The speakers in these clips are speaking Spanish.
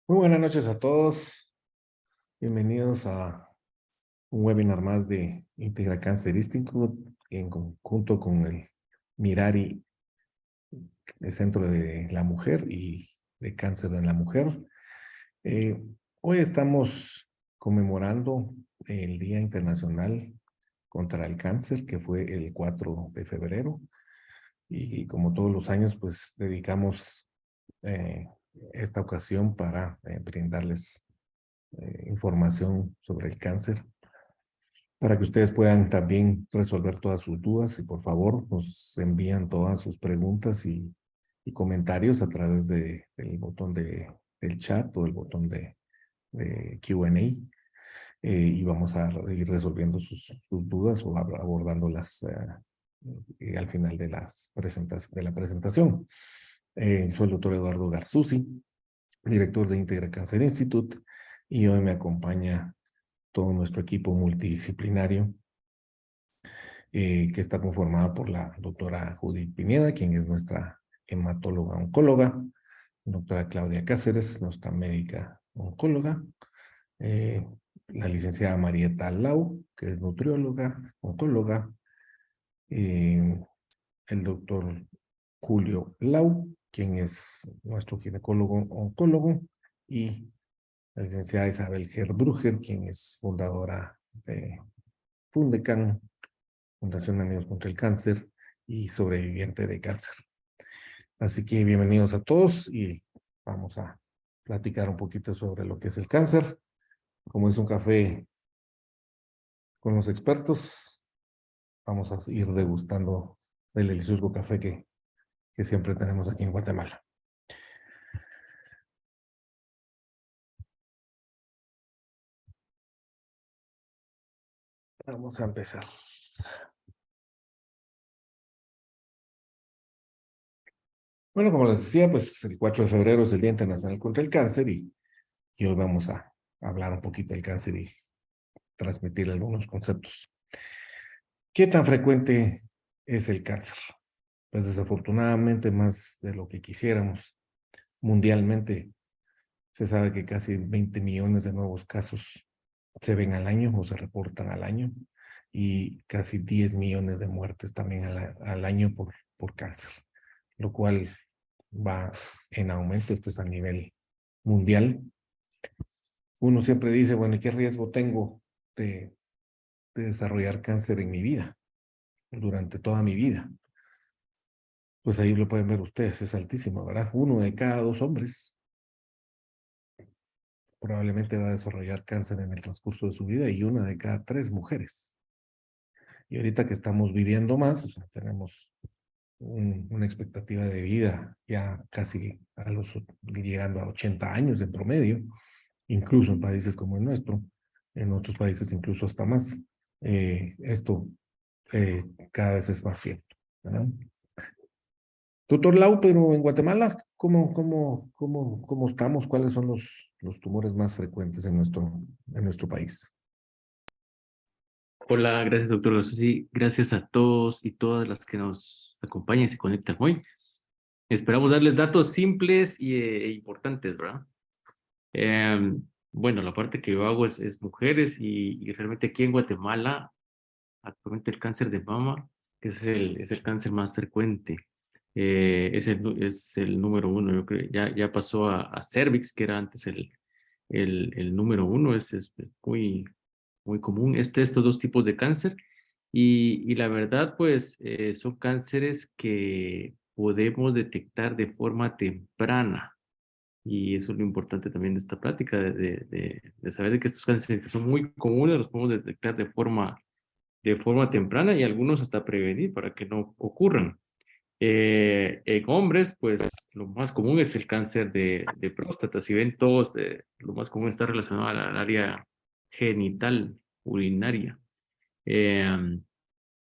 Muy buenas noches a todos. Bienvenidos a un webinar más de Integra Cancer Institute en conjunto con el Mirari, el Centro de la Mujer y de Cáncer en la Mujer. Hoy estamos conmemorando el Día Internacional contra el Cáncer, que fue el 4 de febrero. Y como todos los años, pues dedicamos eh, esta ocasión para brindarles información sobre el cáncer, para que ustedes puedan también resolver todas sus dudas y por favor nos envían todas sus preguntas y comentarios a través del botón del chat o el botón de Q&A y vamos a ir resolviendo sus dudas o abordándolas al final de la presentación. Soy el doctor Eduardo Garzuzzi, director de Integra Cancer Institute, y hoy me acompaña todo nuestro equipo multidisciplinario que está conformado por la doctora Judith Pineda, quien es nuestra hematóloga oncóloga, doctora Claudia Cáceres, nuestra médica oncóloga, eh, la licenciada Marieta Lau, que es nutrióloga, oncóloga, el doctor Julio Lau, quien es nuestro ginecólogo oncólogo, y la licenciada Isabel Gerbruger, quien es fundadora de Fundecan, Fundación Amigos contra el Cáncer y sobreviviente de cáncer. Así que bienvenidos a todos y vamos a platicar un poquito sobre lo que es el cáncer. Como es un café con los expertos, vamos a ir degustando del delicioso café que siempre tenemos aquí en Guatemala. Vamos a empezar. Bueno, como les decía, pues el 4 de febrero es el Día Internacional contra el Cáncer y hoy vamos a hablar un poquito del cáncer y transmitir algunos conceptos. ¿Qué tan frecuente es el cáncer? Pues desafortunadamente más de lo que quisiéramos. Mundialmente se sabe que casi 20 millones de nuevos casos se ven al año o se reportan al año y casi 10 millones de muertes también al año por cáncer, lo cual va en aumento. Esto es a nivel mundial. Uno siempre dice, bueno, ¿y qué riesgo tengo de, de desarrollar cáncer en mi vida, durante toda mi vida? Pues ahí lo pueden ver ustedes, es altísimo, ¿verdad? 1 de cada 2 hombres probablemente va a desarrollar cáncer en el transcurso de su vida y 1 de cada 3 mujeres. Y ahorita que estamos viviendo más, o sea, tenemos una expectativa de vida ya casi llegando a 80 años en promedio, incluso en países como el nuestro, en otros países incluso hasta más. Esto cada vez es más cierto, ¿verdad? Doctor Lau, pero en Guatemala, ¿cómo estamos? ¿Cuáles son los tumores más frecuentes en nuestro país? Hola, gracias doctor Susi. Gracias a todos y todas las que nos acompañan y se conectan hoy. Esperamos darles datos simples e importantes, ¿verdad? Bueno, la parte que yo hago es mujeres y realmente aquí en Guatemala, actualmente el cáncer de mama es el cáncer más frecuente. Es el número uno, yo creo. Ya pasó a cervix, que era antes el número uno, es muy común estos dos tipos de cáncer y la verdad pues son cánceres que podemos detectar de forma temprana y eso es lo importante también de esta plática, de saber de que estos cánceres que son muy comunes los podemos detectar de forma temprana y algunos hasta prevenir para que no ocurran. En hombres, pues lo más común es el cáncer de próstata. Si ven todos, lo más común está relacionado al área genital, urinaria. Eh,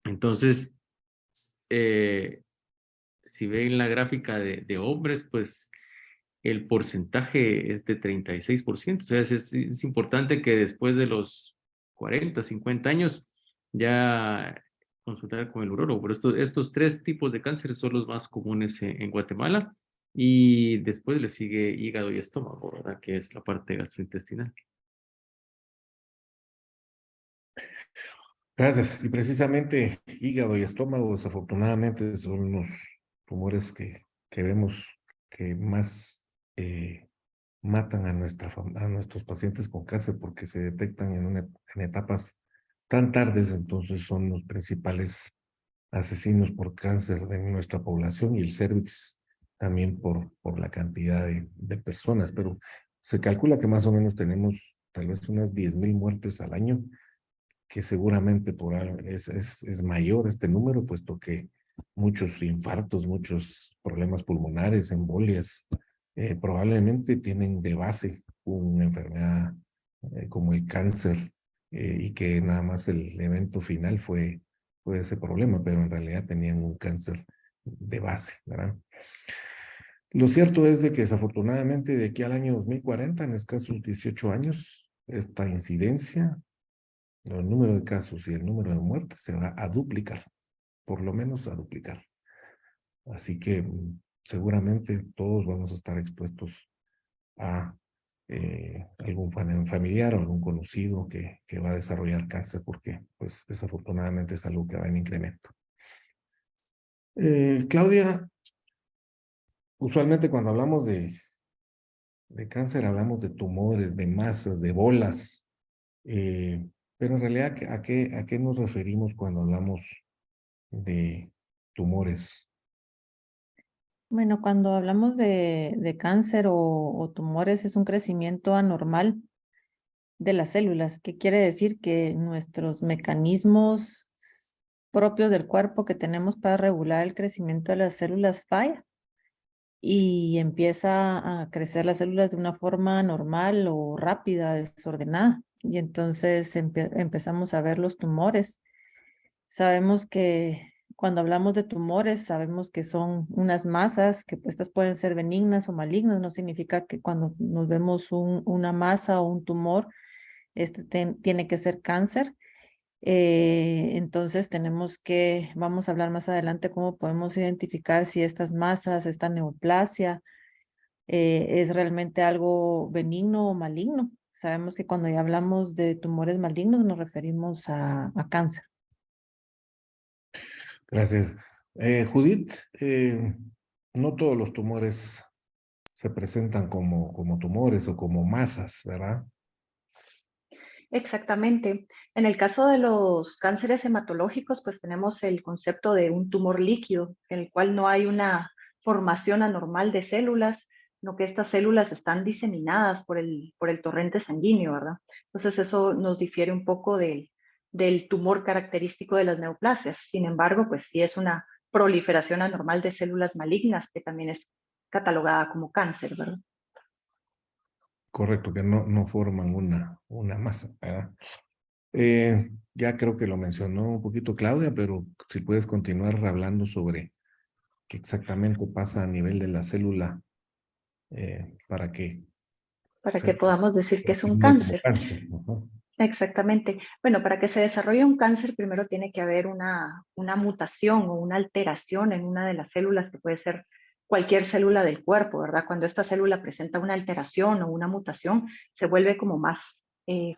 entonces, eh, si ven la gráfica de hombres, pues el porcentaje es de 36%. O sea, es importante que después de los 40, 50 años ya consultar con el urólogo. Pero estos tres tipos de cáncer son los más comunes en Guatemala Y después le sigue hígado y estómago, ¿verdad? Que es la parte gastrointestinal. Gracias. Y precisamente hígado y estómago, desafortunadamente, son los tumores que vemos que más matan a, a nuestros pacientes con cáncer porque se detectan en etapas tan tardes, entonces son los principales asesinos por cáncer de nuestra población y el cervix también por la cantidad de personas, pero se calcula que más o menos tenemos tal vez unas 10,000 muertes al año, que seguramente es mayor este número, puesto que muchos infartos, muchos problemas pulmonares, embolias, probablemente tienen de base una enfermedad como el cáncer, y que nada más el evento final fue ese problema, pero en realidad tenían un cáncer de base, ¿verdad? Lo cierto es de que desafortunadamente de aquí al año 2040, en escasos 18 años, esta incidencia, el número de casos y el número de muertes se va a duplicar, por lo menos a duplicar. Así que seguramente todos vamos a estar expuestos a algún familiar o algún conocido que va a desarrollar cáncer, porque pues desafortunadamente es algo que va en incremento. Claudia, usualmente cuando hablamos de cáncer hablamos de tumores, de masas, de bolas, pero en realidad a qué nos referimos cuando hablamos de tumores? Bueno, cuando hablamos de cáncer o tumores, es un crecimiento anormal de las células, que quiere decir que nuestros mecanismos propios del cuerpo que tenemos para regular el crecimiento de las células falla y empieza a crecer las células de una forma normal o rápida, desordenada. Y entonces empezamos a ver los tumores. Sabemos que cuando hablamos de tumores, sabemos que son unas masas, que pues, estas pueden ser benignas o malignas. No significa que cuando nos vemos una masa o un tumor, tiene que ser cáncer. Entonces vamos a hablar más adelante cómo podemos identificar si estas masas, esta neoplasia, es realmente algo benigno o maligno. Sabemos que cuando ya hablamos de tumores malignos nos referimos a cáncer. Gracias. Judith, no todos los tumores se presentan como tumores o como masas, ¿verdad? Exactamente. En el caso de los cánceres hematológicos, pues tenemos el concepto de un tumor líquido, en el cual no hay una formación anormal de células, sino que estas células están diseminadas por el torrente sanguíneo, ¿verdad? Entonces eso nos difiere un poco del tumor característico de las neoplasias. Sin embargo, pues sí es una proliferación anormal de células malignas que también es catalogada como cáncer, ¿verdad? Correcto, que no forman una masa, ¿verdad? Ya creo que lo mencionó un poquito Claudia, pero si puedes continuar hablando sobre qué exactamente pasa a nivel de la célula, para que Para se que podamos decir que es un defina como cáncer. cáncer. Ujú. Exactamente. Bueno, para que se desarrolle un cáncer, primero tiene que haber una mutación o una alteración en una de las células, que puede ser cualquier célula del cuerpo, ¿verdad? Cuando esta célula presenta una alteración o una mutación, se vuelve como más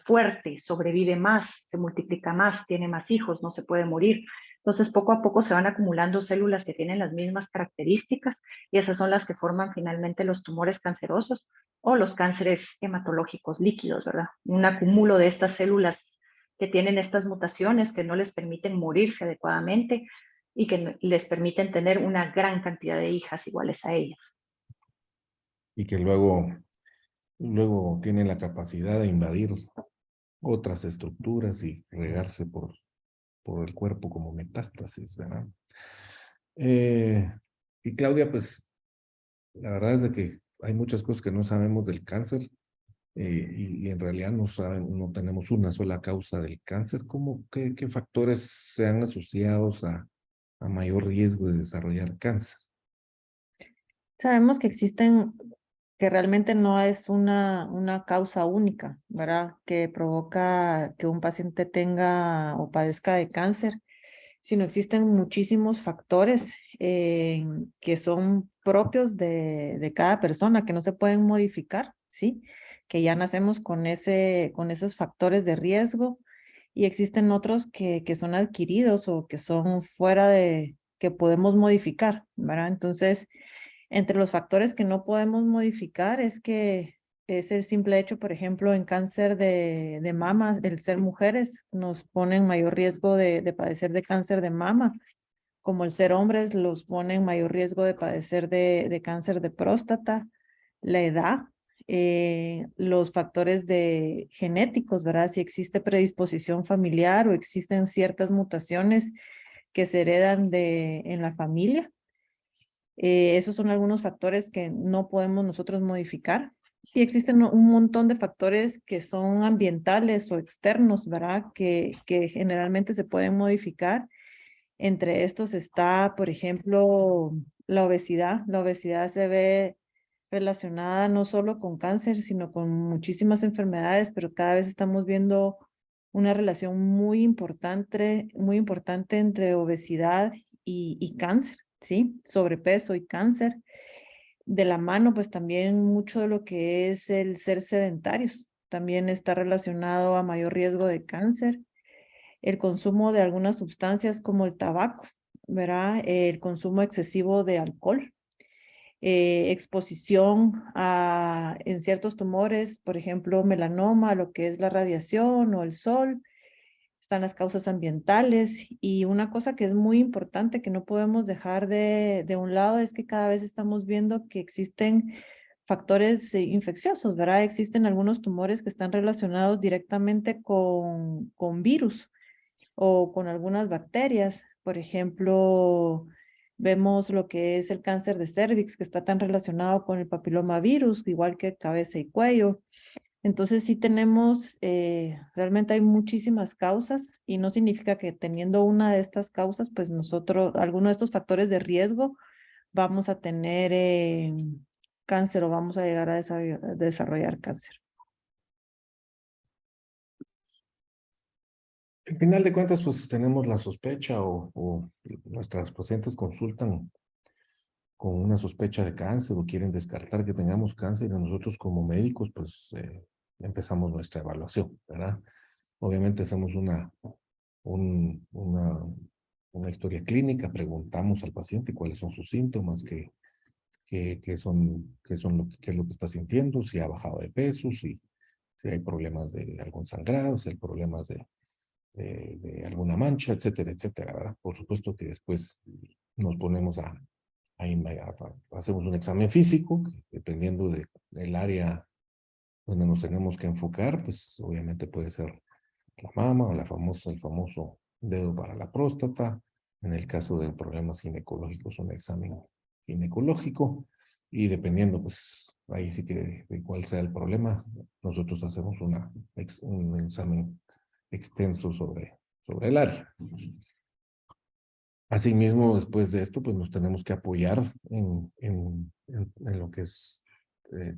fuerte, sobrevive más, se multiplica más, tiene más hijos, no se puede morir. Entonces, poco a poco se van acumulando células que tienen las mismas características y esas son las que forman finalmente los tumores cancerosos o los cánceres hematológicos líquidos, ¿verdad? Un acúmulo de estas células que tienen estas mutaciones que no les permiten morirse adecuadamente y que les permiten tener una gran cantidad de hijas iguales a ellas. Y que luego tienen la capacidad de invadir otras estructuras y regarse por el cuerpo como metástasis, ¿verdad? Eh, y Claudia, pues la verdad es de que hay muchas cosas que no sabemos del cáncer, y en realidad no tenemos una sola causa del cáncer. ¿Qué factores se han asociados a mayor riesgo de desarrollar cáncer? Sabemos que realmente no es una causa única, ¿verdad? Que provoca que un paciente tenga o padezca de cáncer. sino existen muchísimos factores que son propios de cada persona, que no se pueden modificar, ¿sí? Que ya nacemos con esos factores de riesgo y existen otros que son adquiridos o que son que podemos modificar, ¿verdad? Entonces, entre los factores que no podemos modificar es que ese simple hecho, por ejemplo, en cáncer de mama, el ser mujeres nos pone en mayor riesgo de padecer de cáncer de mama, como el ser hombres los pone en mayor riesgo de padecer de cáncer de próstata, la edad, los factores genéticos, ¿verdad? Si existe predisposición familiar o existen ciertas mutaciones que se heredan en la familia. Esos son algunos factores que no podemos nosotros modificar. Y existen un montón de factores que son ambientales o externos, ¿verdad? Que generalmente se pueden modificar. Entre estos está, por ejemplo, la obesidad. La obesidad se ve relacionada no solo con cáncer, sino con muchísimas enfermedades, pero cada vez estamos viendo una relación muy importante entre obesidad y cáncer, ¿sí? Sobrepeso y cáncer. De la mano, pues también mucho de lo que es el ser sedentarios también está relacionado a mayor riesgo de cáncer. El consumo de algunas sustancias como el tabaco, ¿verdad? El consumo excesivo de alcohol, exposición en ciertos tumores, por ejemplo, melanoma, lo que es la radiación o el sol. Están las causas ambientales y una cosa que es muy importante que no podemos dejar de un lado es que cada vez estamos viendo que existen factores infecciosos, ¿verdad? Existen algunos tumores que están relacionados directamente con virus o con algunas bacterias. Por ejemplo, vemos lo que es el cáncer de cervix, que está tan relacionado con el papilomavirus, igual que cabeza y cuello. Entonces sí tenemos, realmente hay muchísimas causas y no significa que teniendo una de estas causas, pues nosotros, alguno de estos factores de riesgo, vamos a tener cáncer o vamos a llegar a desarrollar cáncer. Al final de cuentas, pues tenemos la sospecha o nuestras pacientes consultan con una sospecha de cáncer o quieren descartar que tengamos cáncer y nosotros como médicos, pues empezamos nuestra evaluación, ¿verdad? Obviamente hacemos una historia clínica, preguntamos al paciente cuáles son sus síntomas, qué es lo que está sintiendo, si ha bajado de peso, si hay problemas de algún sangrado, si hay problemas de alguna mancha, etcétera, etcétera, ¿verdad? Por supuesto que después nos ponemos hacemos un examen físico, dependiendo del área donde nos tenemos que enfocar, pues obviamente puede ser la mama o el famoso dedo para la próstata. En el caso de problemas ginecológicos, un examen ginecológico. Y dependiendo, pues, ahí sí que de cuál sea el problema, nosotros hacemos un examen extenso sobre el área. Asimismo, después de esto, pues nos tenemos que apoyar en lo que es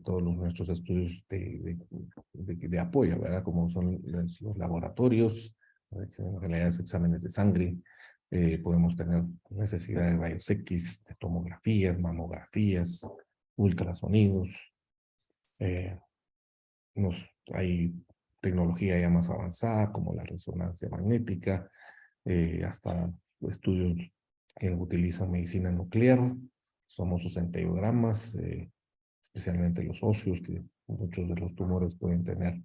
todos nuestros estudios de apoyo, ¿verdad? Como son los laboratorios, en realidad es exámenes de sangre, podemos tener necesidad de rayos X, de tomografías, mamografías, ultrasonidos. Hay tecnología ya más avanzada como la resonancia magnética, hasta estudios que utilizan medicina nuclear, famosos enteogramas, especialmente los óseos, que muchos de los tumores pueden tener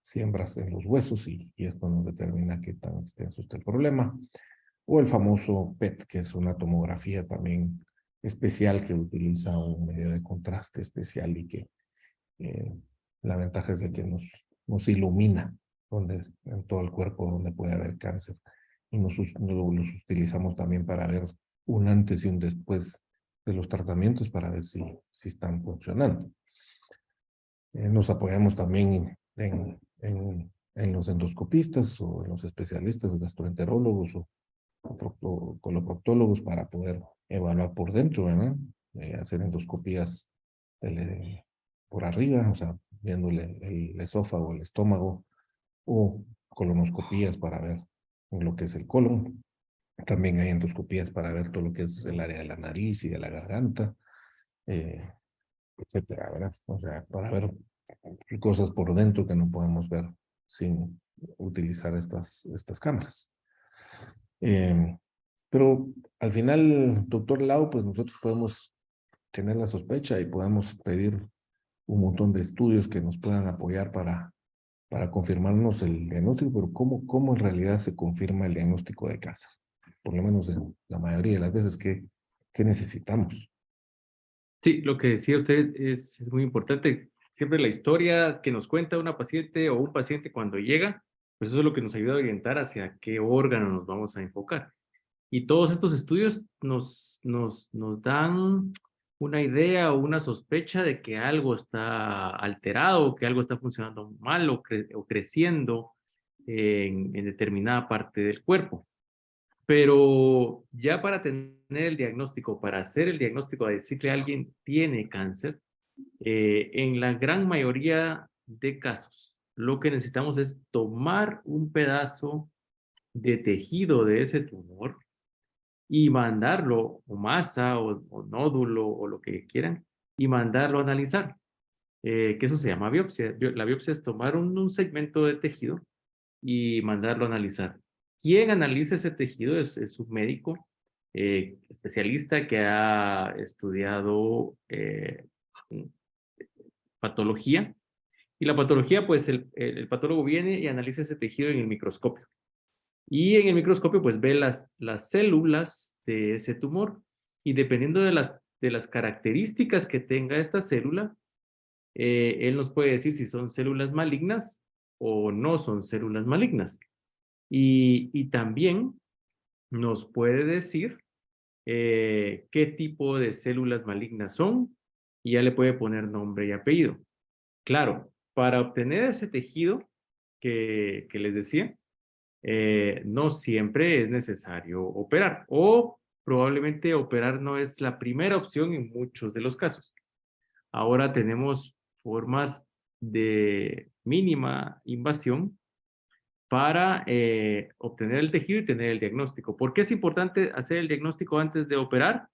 siembras en los huesos y esto nos determina qué tan extenso está el problema. O el famoso PET, que es una tomografía también especial que utiliza un medio de contraste especial y que la ventaja es de que nos ilumina en todo el cuerpo donde puede haber cáncer. Y los utilizamos también para ver un antes y un después de los tratamientos para ver si están funcionando. Nos apoyamos también en los endoscopistas o en los especialistas gastroenterólogos o coloproctólogos para poder evaluar por dentro, ¿verdad? Hacer endoscopías por arriba, o sea, viéndole el esófago, el estómago, o colonoscopías para ver lo que es el colon. También hay endoscopías para ver todo lo que es el área de la nariz y de la garganta, etcétera, ¿verdad? O sea, para ver cosas por dentro que no podemos ver sin utilizar estas cámaras. Pero al final, doctor Lau, pues nosotros podemos tener la sospecha y podemos pedir un montón de estudios que nos puedan apoyar para confirmarnos el diagnóstico, pero ¿cómo en realidad se confirma el diagnóstico de cáncer? Por lo menos en la mayoría de las veces que necesitamos. Sí, lo que decía usted es muy importante. Siempre la historia que nos cuenta una paciente o un paciente cuando llega, pues eso es lo que nos ayuda a orientar hacia qué órgano nos vamos a enfocar. Y todos estos estudios nos dan una idea o una sospecha de que algo está alterado, que algo está funcionando mal o creciendo en determinada parte del cuerpo. Pero ya para tener el diagnóstico, para hacer el diagnóstico, a decirle a alguien tiene cáncer, en la gran mayoría de casos, lo que necesitamos es tomar un pedazo de tejido de ese tumor y mandarlo, o masa, o nódulo, o lo que quieran, y mandarlo a analizar. Que eso se llama biopsia. La biopsia es tomar un segmento de tejido y mandarlo a analizar. ¿Quién analiza ese tejido? Es un médico especialista que ha estudiado patología. Y la patología, pues el patólogo viene y analiza ese tejido en el microscopio. Y en el microscopio, pues ve las células de ese tumor. Y dependiendo de las características que tenga esta célula, él nos puede decir si son células malignas o no son células malignas. Y también nos puede decir qué tipo de células malignas son y ya le puede poner nombre y apellido. Claro, para obtener ese tejido que les decía, no siempre es necesario operar o probablemente operar no es la primera opción en muchos de los casos. Ahora tenemos formas de mínima invasión para obtener el tejido y tener el diagnóstico. ¿Por qué es importante hacer el diagnóstico antes de operar?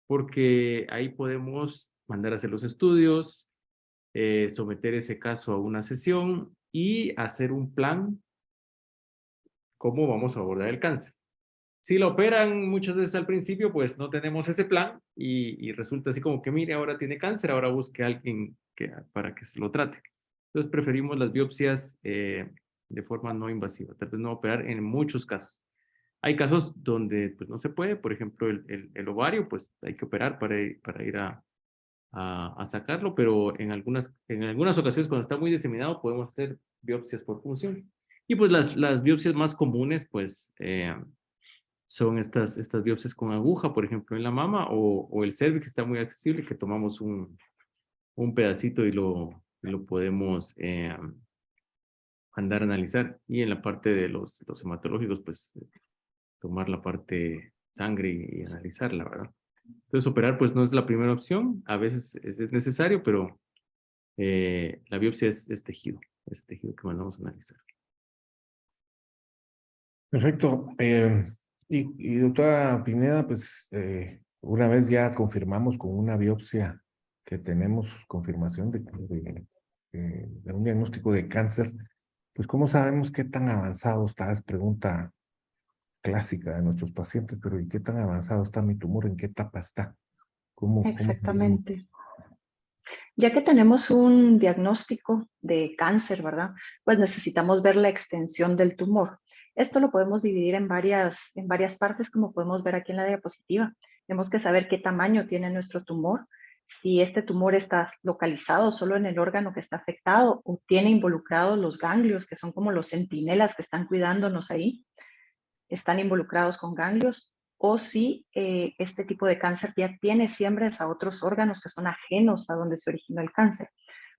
Porque ahí podemos mandar a hacer los estudios, someter ese caso a una sesión y hacer un plan cómo vamos a abordar el cáncer. Si lo operan muchas veces al principio, pues no tenemos ese plan y resulta así como que, mire, ahora tiene cáncer, ahora busque a alguien para que se lo trate. Entonces preferimos las biopsias de forma no invasiva, tal vez no operar en muchos casos. Hay casos donde pues no se puede, por ejemplo, el ovario, pues hay que operar para ir a sacarlo, pero en algunas ocasiones cuando está muy diseminado podemos hacer biopsias por punción. Y pues las biopsias más comunes, pues son estas biopsias con aguja, por ejemplo, en la mama, o el cervix está muy accesible, que tomamos un pedacito y lo podemos mandar a analizar. Y en la parte de los hematológicos, pues tomar la parte sangre y analizarla, ¿verdad? Entonces operar pues no es la primera opción, a veces es necesario, pero la biopsia es tejido que mandamos a analizar. Perfecto. Y doctora Pineda, pues una vez ya confirmamos con una biopsia que tenemos confirmación de un diagnóstico de cáncer, pues ¿cómo sabemos qué tan avanzado está? Es pregunta clásica de nuestros pacientes, pero ¿y qué tan avanzado está mi tumor? ¿En qué etapa está? ¿Cómo sabemos? Exactamente. Ya que tenemos un diagnóstico de cáncer, ¿verdad? Pues necesitamos ver la extensión del tumor. Esto lo podemos dividir en varias partes, como podemos ver aquí en la diapositiva. Tenemos que saber qué tamaño tiene nuestro tumor, si este tumor está localizado solo en el órgano que está afectado o tiene involucrados los ganglios, que son como los centinelas que están cuidándonos ahí, están involucrados con ganglios, o si este tipo de cáncer ya tiene siembras a otros órganos que son ajenos a donde se originó el cáncer.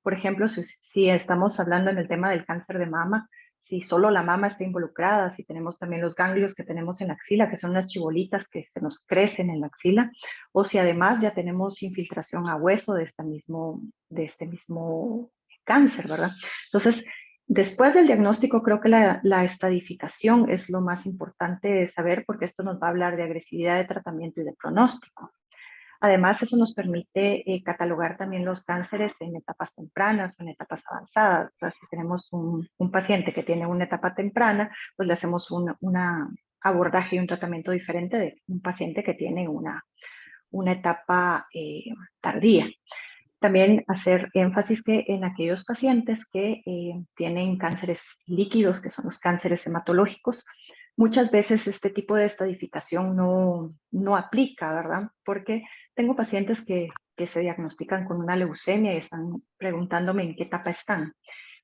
Por ejemplo, si estamos hablando en el tema del cáncer de mama, si solo la mama está involucrada, si tenemos también los ganglios que tenemos en la axila, que son unas chibolitas que se nos crecen en la axila, o si además ya tenemos infiltración a hueso de este mismo cáncer, ¿verdad? Entonces, Después del diagnóstico, creo que la estadificación es lo más importante de saber, porque esto nos va a hablar de agresividad de tratamiento y de pronóstico. Además, eso nos permite catalogar también los cánceres en etapas tempranas o en etapas avanzadas. O sea, si tenemos un paciente que tiene una etapa temprana, pues le hacemos un abordaje y un tratamiento diferente de un paciente que tiene una etapa tardía. También hacer énfasis que en aquellos pacientes que tienen cánceres líquidos, que son los cánceres hematológicos, muchas veces este tipo de estadificación no aplica, ¿verdad? Porque tengo pacientes que se diagnostican con una leucemia y están preguntándome en qué etapa están.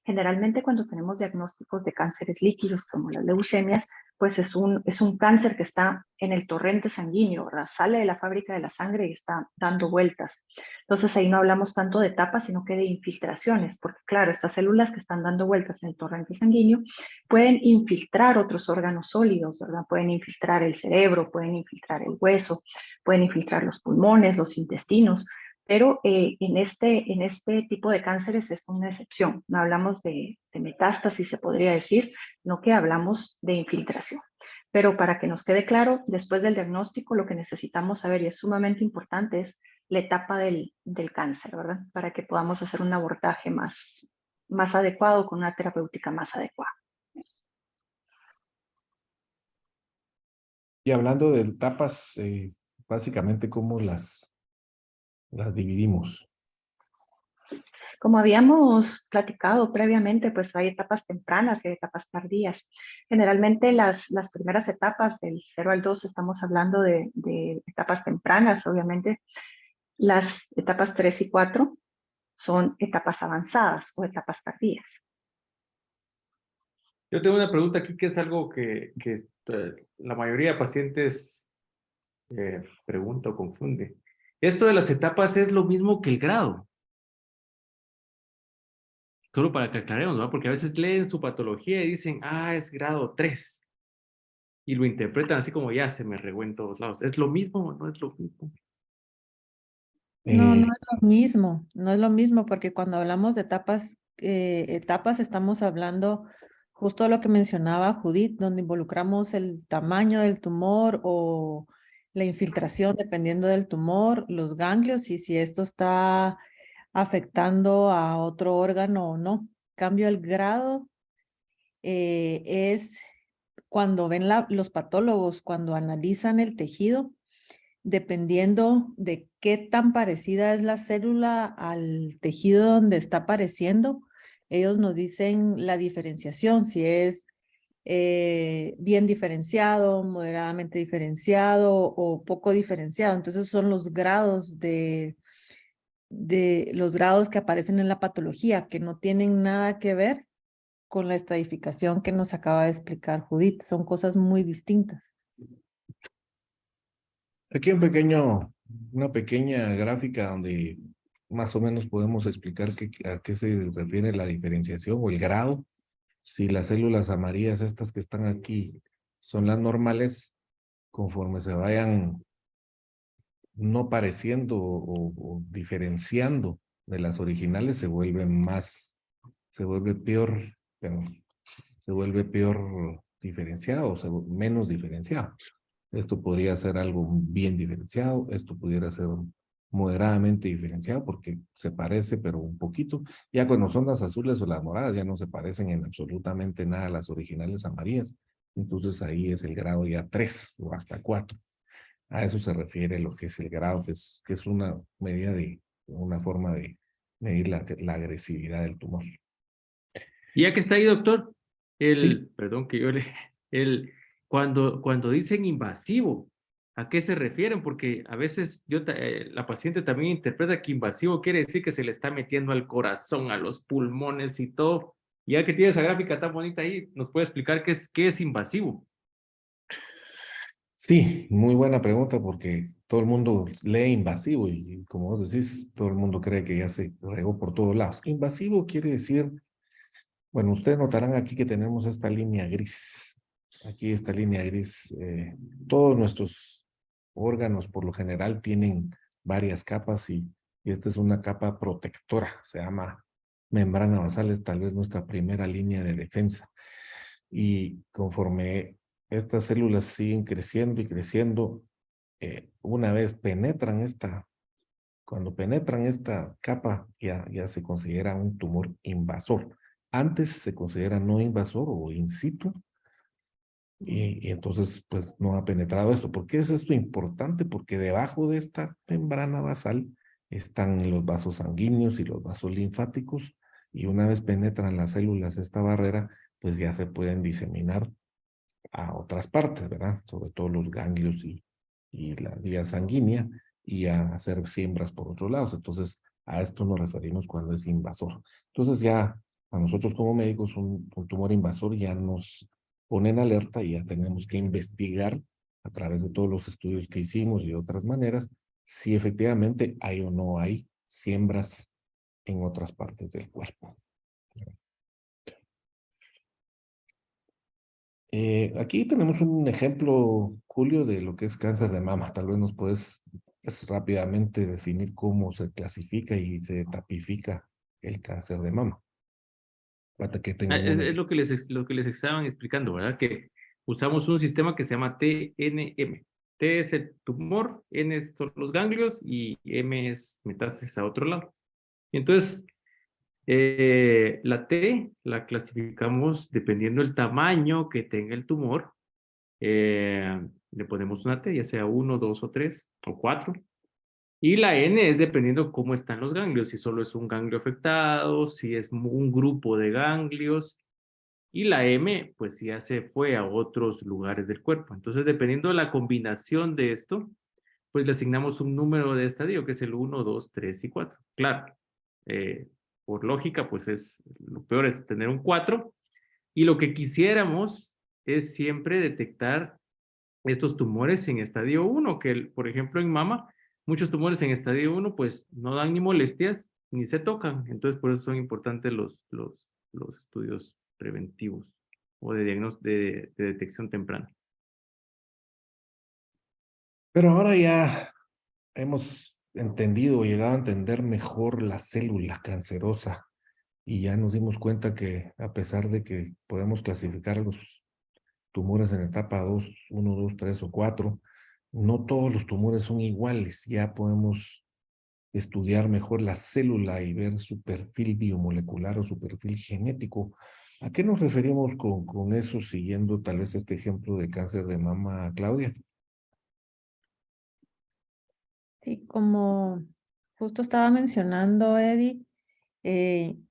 Generalmente cuando tenemos diagnósticos de cánceres líquidos como las leucemias, pues es un cáncer que está en el torrente sanguíneo, ¿verdad? Sale de la fábrica de la sangre y está dando vueltas. Entonces ahí no hablamos tanto de etapas, sino que de infiltraciones, porque claro, estas células que están dando vueltas en el torrente sanguíneo pueden infiltrar otros órganos sólidos, ¿verdad? Pueden infiltrar el cerebro, pueden infiltrar el hueso, pueden infiltrar los pulmones, los intestinos, pero en este tipo de cánceres es una excepción. No hablamos de metástasis, se podría decir, no que hablamos de infiltración. Pero para que nos quede claro, después del diagnóstico, lo que necesitamos saber, y es sumamente importante, es la etapa del cáncer, ¿verdad? Para que podamos hacer un abordaje más adecuado, con una terapéutica más adecuada. Y hablando de etapas, básicamente, ¿cómo las dividimos? Como habíamos platicado previamente, pues hay etapas tempranas y hay etapas tardías. Generalmente las primeras etapas, del 0 al 2, estamos hablando de etapas tempranas, obviamente. Las etapas 3 y 4 son etapas avanzadas o etapas tardías. Yo tengo una pregunta aquí que es algo que la mayoría de pacientes pregunta o confunde. ¿Esto de las etapas es lo mismo que el grado? Solo para que aclaremos, ¿no? Porque a veces leen su patología y dicen, es grado 3. Y lo interpretan así como ya se me regó en todos lados. ¿Es lo mismo o no es lo mismo? No, no es lo mismo, no es lo mismo, porque cuando hablamos de etapas estamos hablando justo de lo que mencionaba Judith, donde involucramos el tamaño del tumor o la infiltración dependiendo del tumor, los ganglios y si esto está afectando a otro órgano o no. Cambio el grado es cuando ven los patólogos, cuando analizan el tejido, dependiendo de qué tan parecida es la célula al tejido donde está apareciendo, ellos nos dicen la diferenciación, si es bien diferenciado, moderadamente diferenciado o poco diferenciado. Entonces son los grados los grados que aparecen en la patología, que no tienen nada que ver con la estadificación que nos acaba de explicar Judith. Son cosas muy distintas. Aquí una pequeña gráfica donde más o menos podemos explicar a qué se refiere la diferenciación o el grado. Si las células amarillas, estas que están aquí, son las normales, conforme se vayan no pareciendo o diferenciando de las originales, se vuelve peor, pero se vuelve peor diferenciado, menos diferenciado. Esto podría ser algo bien diferenciado, esto pudiera ser moderadamente diferenciado porque se parece, pero un poquito. Ya cuando son las azules o las moradas, ya no se parecen en absolutamente nada a las originales amarillas. Entonces ahí es el grado ya 3 o hasta 4. A eso se refiere lo que es el grado, que es una medida una forma de medir la agresividad del tumor. Y ya que está ahí, doctor, Sí. perdón que yo cuando dicen invasivo, ¿a qué se refieren? Porque a veces la paciente también interpreta que invasivo quiere decir que se le está metiendo al corazón, a los pulmones y todo. Ya que tiene esa gráfica tan bonita ahí, ¿nos puede explicar qué es invasivo? Sí, muy buena pregunta porque todo el mundo lee invasivo y como vos decís, todo el mundo cree que ya se regó por todos lados. Invasivo quiere decir, bueno, ustedes notarán aquí que tenemos esta línea gris. Aquí esta línea gris, todos nuestros órganos por lo general tienen varias capas y esta es una capa protectora, se llama membrana basal es tal vez nuestra primera línea de defensa. Y conforme estas células siguen creciendo y creciendo, una vez penetran cuando penetran esta capa, ya se considera un tumor invasor. Antes se considera no invasor o in situ, y entonces pues no ha penetrado esto. ¿Por qué es esto importante? Porque debajo de esta membrana basal están los vasos sanguíneos y los vasos linfáticos, y una vez penetran las células esta barrera, pues ya se pueden diseminar a otras partes, ¿verdad? Sobre todo los ganglios y la vía sanguínea, y a hacer siembras por otros lados. Entonces, a esto nos referimos cuando es invasor. Entonces ya a nosotros como médicos un tumor invasor ya nos pone en alerta y ya tenemos que investigar a través de todos los estudios que hicimos y de otras maneras si efectivamente hay o no hay siembras en otras partes del cuerpo. Aquí tenemos un ejemplo, Julio, de lo que es cáncer de mama. Tal vez nos puedes rápidamente definir cómo se clasifica y se tipifica el cáncer de mama. Para que tengamos Es lo que les estaban explicando, ¿verdad? Que usamos un sistema que se llama TNM. T es el tumor, N son los ganglios y M es metástasis a otro lado. Y entonces, la T la clasificamos dependiendo del tamaño que tenga el tumor. Le ponemos una T, ya sea 1, 2 o 3 o 4. Y la N es dependiendo cómo están los ganglios, si solo es un ganglio afectado, si es un grupo de ganglios. Y la M, pues ya se fue a otros lugares del cuerpo. Entonces, dependiendo de la combinación de esto, pues le asignamos un número de estadio, que es el 1, 2, 3 y 4. Claro, por lógica, pues lo peor es tener un 4. Y lo que quisiéramos es siempre detectar estos tumores en estadio 1, que por ejemplo en mama, muchos tumores en estadio 1 pues no dan ni molestias ni se tocan. Entonces por eso son importantes los estudios preventivos o de diagnóstico de detección temprana. Pero ahora ya hemos entendido o llegado a entender mejor la célula cancerosa, y ya nos dimos cuenta que a pesar de que podemos clasificar los tumores en etapa 2, 1, 2, 3 o 4, no todos los tumores son iguales. Ya podemos estudiar mejor la célula y ver su perfil biomolecular o su perfil genético. ¿A qué nos referimos con eso, siguiendo tal vez este ejemplo de cáncer de mama, Claudia? Y como justo estaba mencionando, Eddie,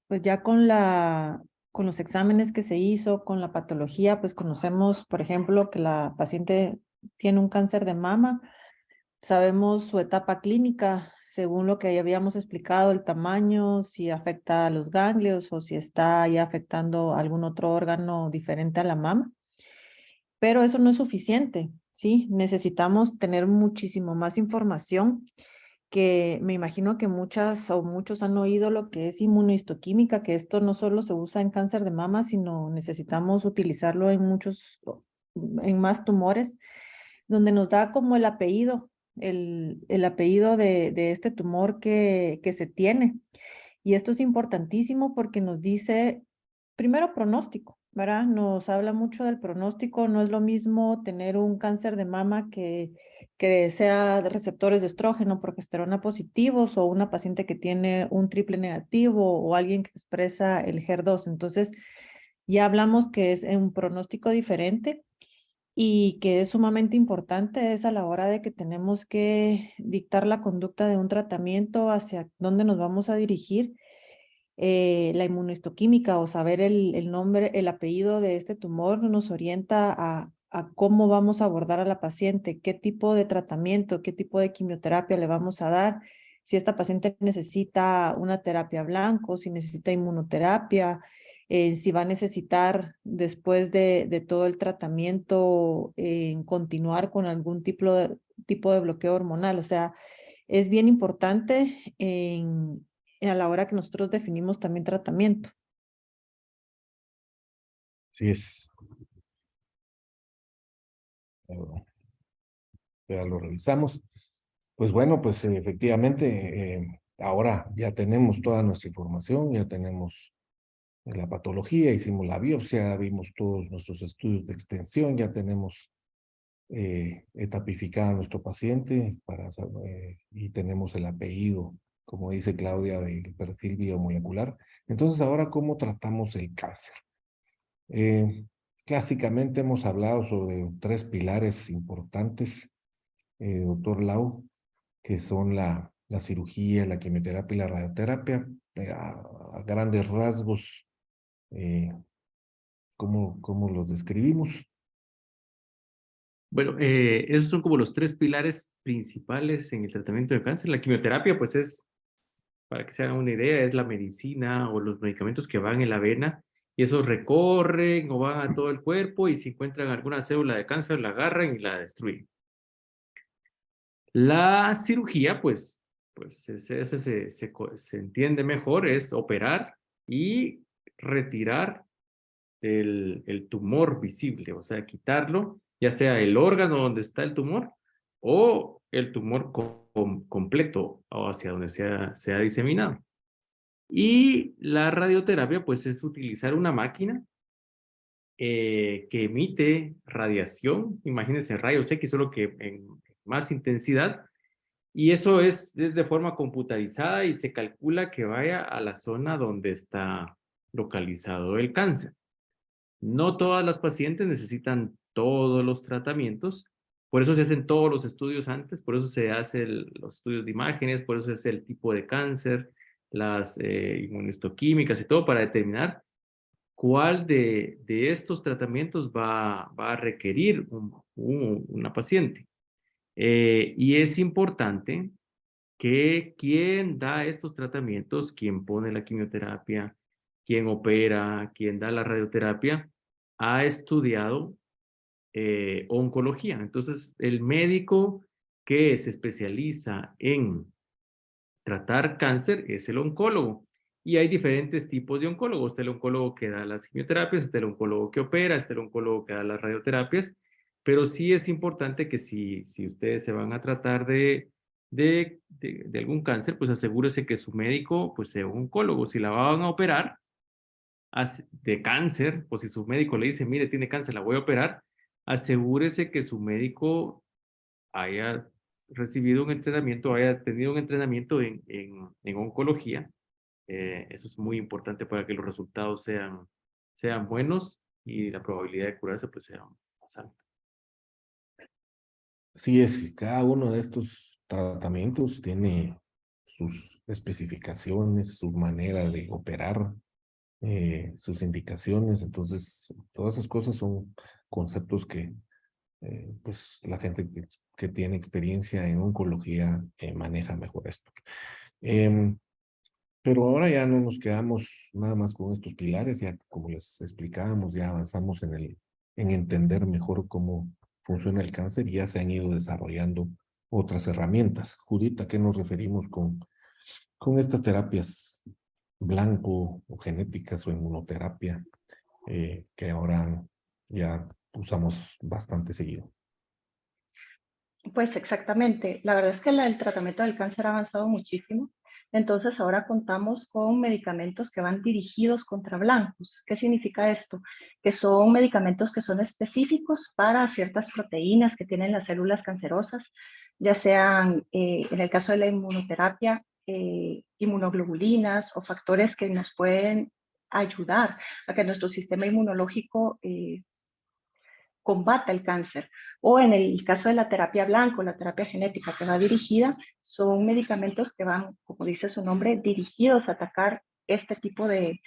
pues ya con los exámenes que se hizo, con la patología, pues conocemos, por ejemplo, que la paciente tiene un cáncer de mama. Sabemos su etapa clínica, según lo que ya habíamos explicado, el tamaño, si afecta a los ganglios o si está ya afectando algún otro órgano diferente a la mama. Pero eso no es suficiente, ¿sí? Necesitamos tener muchísimo más información, que me imagino que muchas o muchos han oído lo que es inmunohistoquímica, que esto no solo se usa en cáncer de mama, sino necesitamos utilizarlo en más tumores, donde nos da como el apellido, el apellido de este tumor que se tiene. Y esto es importantísimo porque nos dice, primero, pronóstico, ¿verdad? Nos habla mucho del pronóstico. No es lo mismo tener un cáncer de mama que sea de receptores de estrógeno, progesterona positivos, o una paciente que tiene un triple negativo, o alguien que expresa el HER2. Entonces, ya hablamos que es un pronóstico diferente, y que es sumamente importante es a la hora de que tenemos que dictar la conducta de un tratamiento, hacia dónde nos vamos a dirigir. La inmunohistoquímica, o saber el nombre, el apellido de este tumor, nos orienta a cómo vamos a abordar a la paciente, qué tipo de tratamiento, qué tipo de quimioterapia le vamos a dar, si esta paciente necesita una terapia blanco, si necesita inmunoterapia, si va a necesitar, después de todo el tratamiento, continuar con algún tipo de bloqueo hormonal. O sea, es bien importante a la hora que nosotros definimos también tratamiento. Sí es. Ya lo revisamos. Pues bueno, pues efectivamente ahora ya tenemos toda nuestra información, ya tenemos la patología, hicimos la biopsia, vimos todos nuestros estudios de extensión, ya tenemos etapificado a nuestro paciente y tenemos el apellido, como dice Claudia, del perfil biomolecular. Entonces, ahora, ¿cómo tratamos el cáncer? Clásicamente hemos hablado sobre 3 pilares importantes, doctor Lau, que son la cirugía, la quimioterapia y la radioterapia. A grandes rasgos, ¿cómo los describimos? Bueno, esos son como los 3 pilares principales en el tratamiento de cáncer. La quimioterapia, pues es, para que se hagan una idea, es la medicina o los medicamentos que van en la vena y esos recorren o van a todo el cuerpo y si encuentran alguna célula de cáncer la agarran y la destruyen. La cirugía, pues ese se entiende mejor, es operar y retirar el tumor visible, o sea, quitarlo, ya sea el órgano donde está el tumor o el tumor completo o hacia donde se ha diseminado. Y la radioterapia, pues es utilizar una máquina que emite radiación, imagínense rayos X, solo que en más intensidad, y eso es de forma computarizada y se calcula que vaya a la zona donde está localizado el cáncer. No todas las pacientes necesitan todos los tratamientos, por eso se hacen todos los estudios antes, por eso se hacen los estudios de imágenes, por eso es el tipo de cáncer, las inmunohistoquímicas y todo para determinar cuál de estos tratamientos va a requerir una paciente. Y es importante que quien da estos tratamientos, quien pone la quimioterapia, quien opera, quien da la radioterapia, ha estudiado oncología. Entonces, el médico que se especializa en tratar cáncer es el oncólogo. Y hay diferentes tipos de oncólogos. Está el oncólogo que da las quimioterapias, está el oncólogo que opera, está el oncólogo que da las radioterapias. Pero sí es importante que si ustedes se van a tratar de algún cáncer, pues asegúrese que su médico pues sea un oncólogo. Si la van a operar de cáncer, o si su médico le dice, mire, tiene cáncer, la voy a operar, asegúrese que su médico haya recibido un entrenamiento, haya tenido un entrenamiento en oncología. Eso es muy importante para que los resultados sean buenos y la probabilidad de curarse pues sea más alta. Sí, es, cada uno de estos tratamientos tiene sus especificaciones, su manera de operar, sus indicaciones. Entonces, todas esas cosas son conceptos que pues la gente que tiene experiencia en oncología maneja mejor esto. Pero ahora ya no nos quedamos nada más con estos pilares, ya como les explicábamos, ya avanzamos en entender mejor cómo funciona el cáncer y ya se han ido desarrollando otras herramientas. Judith, ¿a qué nos referimos con estas terapias blanco o genéticas o inmunoterapia que ahora ya usamos bastante seguido? Pues exactamente. La verdad es que el tratamiento del cáncer ha avanzado muchísimo. Entonces ahora contamos con medicamentos que van dirigidos contra blancos. ¿Qué significa esto? Que son medicamentos que son específicos para ciertas proteínas que tienen las células cancerosas, ya sean, en el caso de la inmunoterapia, inmunoglobulinas o factores que nos pueden ayudar a que nuestro sistema inmunológico combata el cáncer. O en el caso de la terapia blanco, la terapia genética que va dirigida, son medicamentos que van, como dice su nombre, dirigidos a atacar este tipo de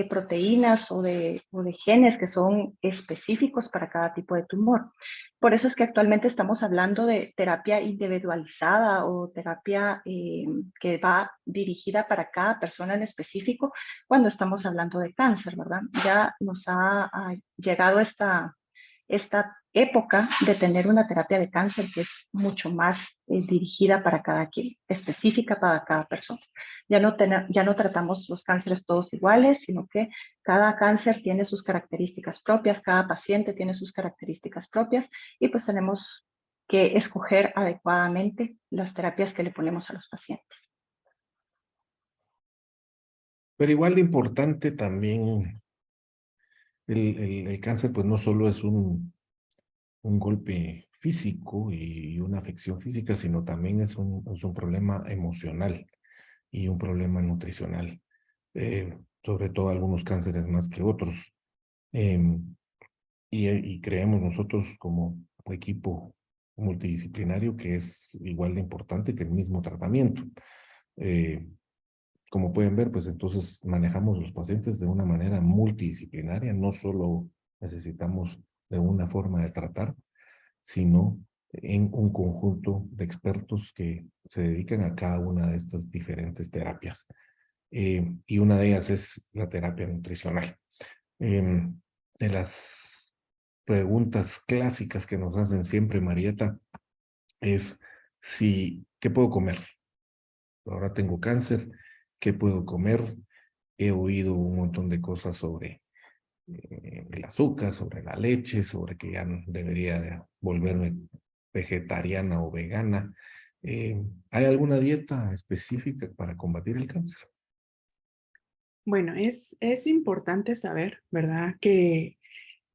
proteínas o de genes que son específicos para cada tipo de tumor. Por eso es que actualmente estamos hablando de terapia individualizada o terapia que va dirigida para cada persona en específico cuando estamos hablando de cáncer, ¿verdad? Ya nos ha llegado esta época de tener una terapia de cáncer que es mucho más dirigida para cada quien, específica para cada persona. Ya no tratamos los cánceres todos iguales, sino que cada cáncer tiene sus características propias, cada paciente tiene sus características propias y pues tenemos que escoger adecuadamente las terapias que le ponemos a los pacientes. Pero igual de importante también, el cáncer pues no solo es un golpe físico y una afección física, sino también es un problema emocional y un problema nutricional, sobre todo algunos cánceres más que otros. Y creemos nosotros como equipo multidisciplinario que es igual de importante que el mismo tratamiento. Como pueden ver, pues entonces manejamos los pacientes de una manera multidisciplinaria, no solo necesitamos de una forma de tratar, sino en un conjunto de expertos que se dedican a cada una de estas diferentes terapias. Y una de ellas es la terapia nutricional. De las preguntas clásicas que nos hacen siempre, Marieta, es ¿qué puedo comer? Ahora tengo cáncer, ¿qué puedo comer? He oído un montón de cosas sobre el azúcar, sobre la leche, sobre que ya no debería de volverme vegetariana o vegana. ¿Hay alguna dieta específica para combatir el cáncer? Bueno, es importante saber, ¿verdad? Que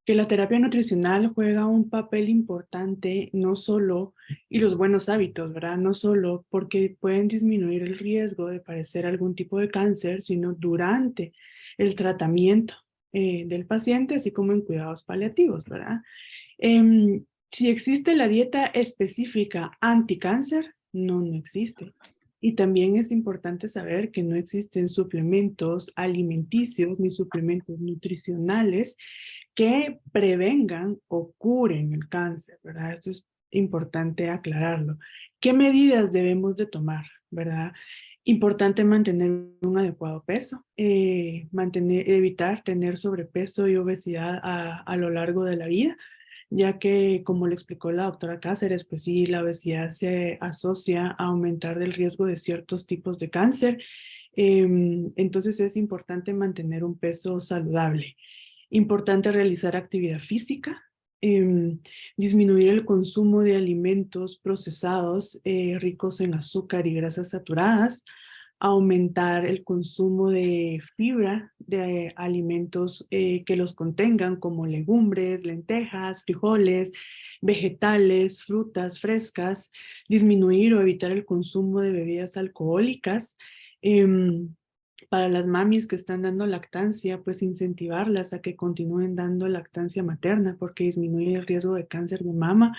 la terapia nutricional juega un papel importante, no solo, y los buenos hábitos, ¿verdad? No solo porque pueden disminuir el riesgo de padecer algún tipo de cáncer, sino durante el tratamiento del paciente, así como en cuidados paliativos, ¿verdad? Si existe la dieta específica anticáncer, no existe. Y también es importante saber que no existen suplementos alimenticios ni suplementos nutricionales que prevengan o curen el cáncer, ¿verdad? Esto es importante aclararlo. ¿Qué medidas debemos de tomar, verdad? Importante mantener un adecuado peso, evitar tener sobrepeso y obesidad a lo largo de la vida, ya que, como le explicó la doctora Cáceres, pues sí, la obesidad se asocia a aumentar el riesgo de ciertos tipos de cáncer. Entonces es importante mantener un peso saludable. Importante realizar actividad física, disminuir el consumo de alimentos procesados ricos en azúcar y grasas saturadas, aumentar el consumo de fibra de alimentos que los contengan como legumbres, lentejas, frijoles, vegetales, frutas frescas, disminuir o evitar el consumo de bebidas alcohólicas. Para las mamis que están dando lactancia, pues incentivarlas a que continúen dando lactancia materna porque disminuye el riesgo de cáncer de mama.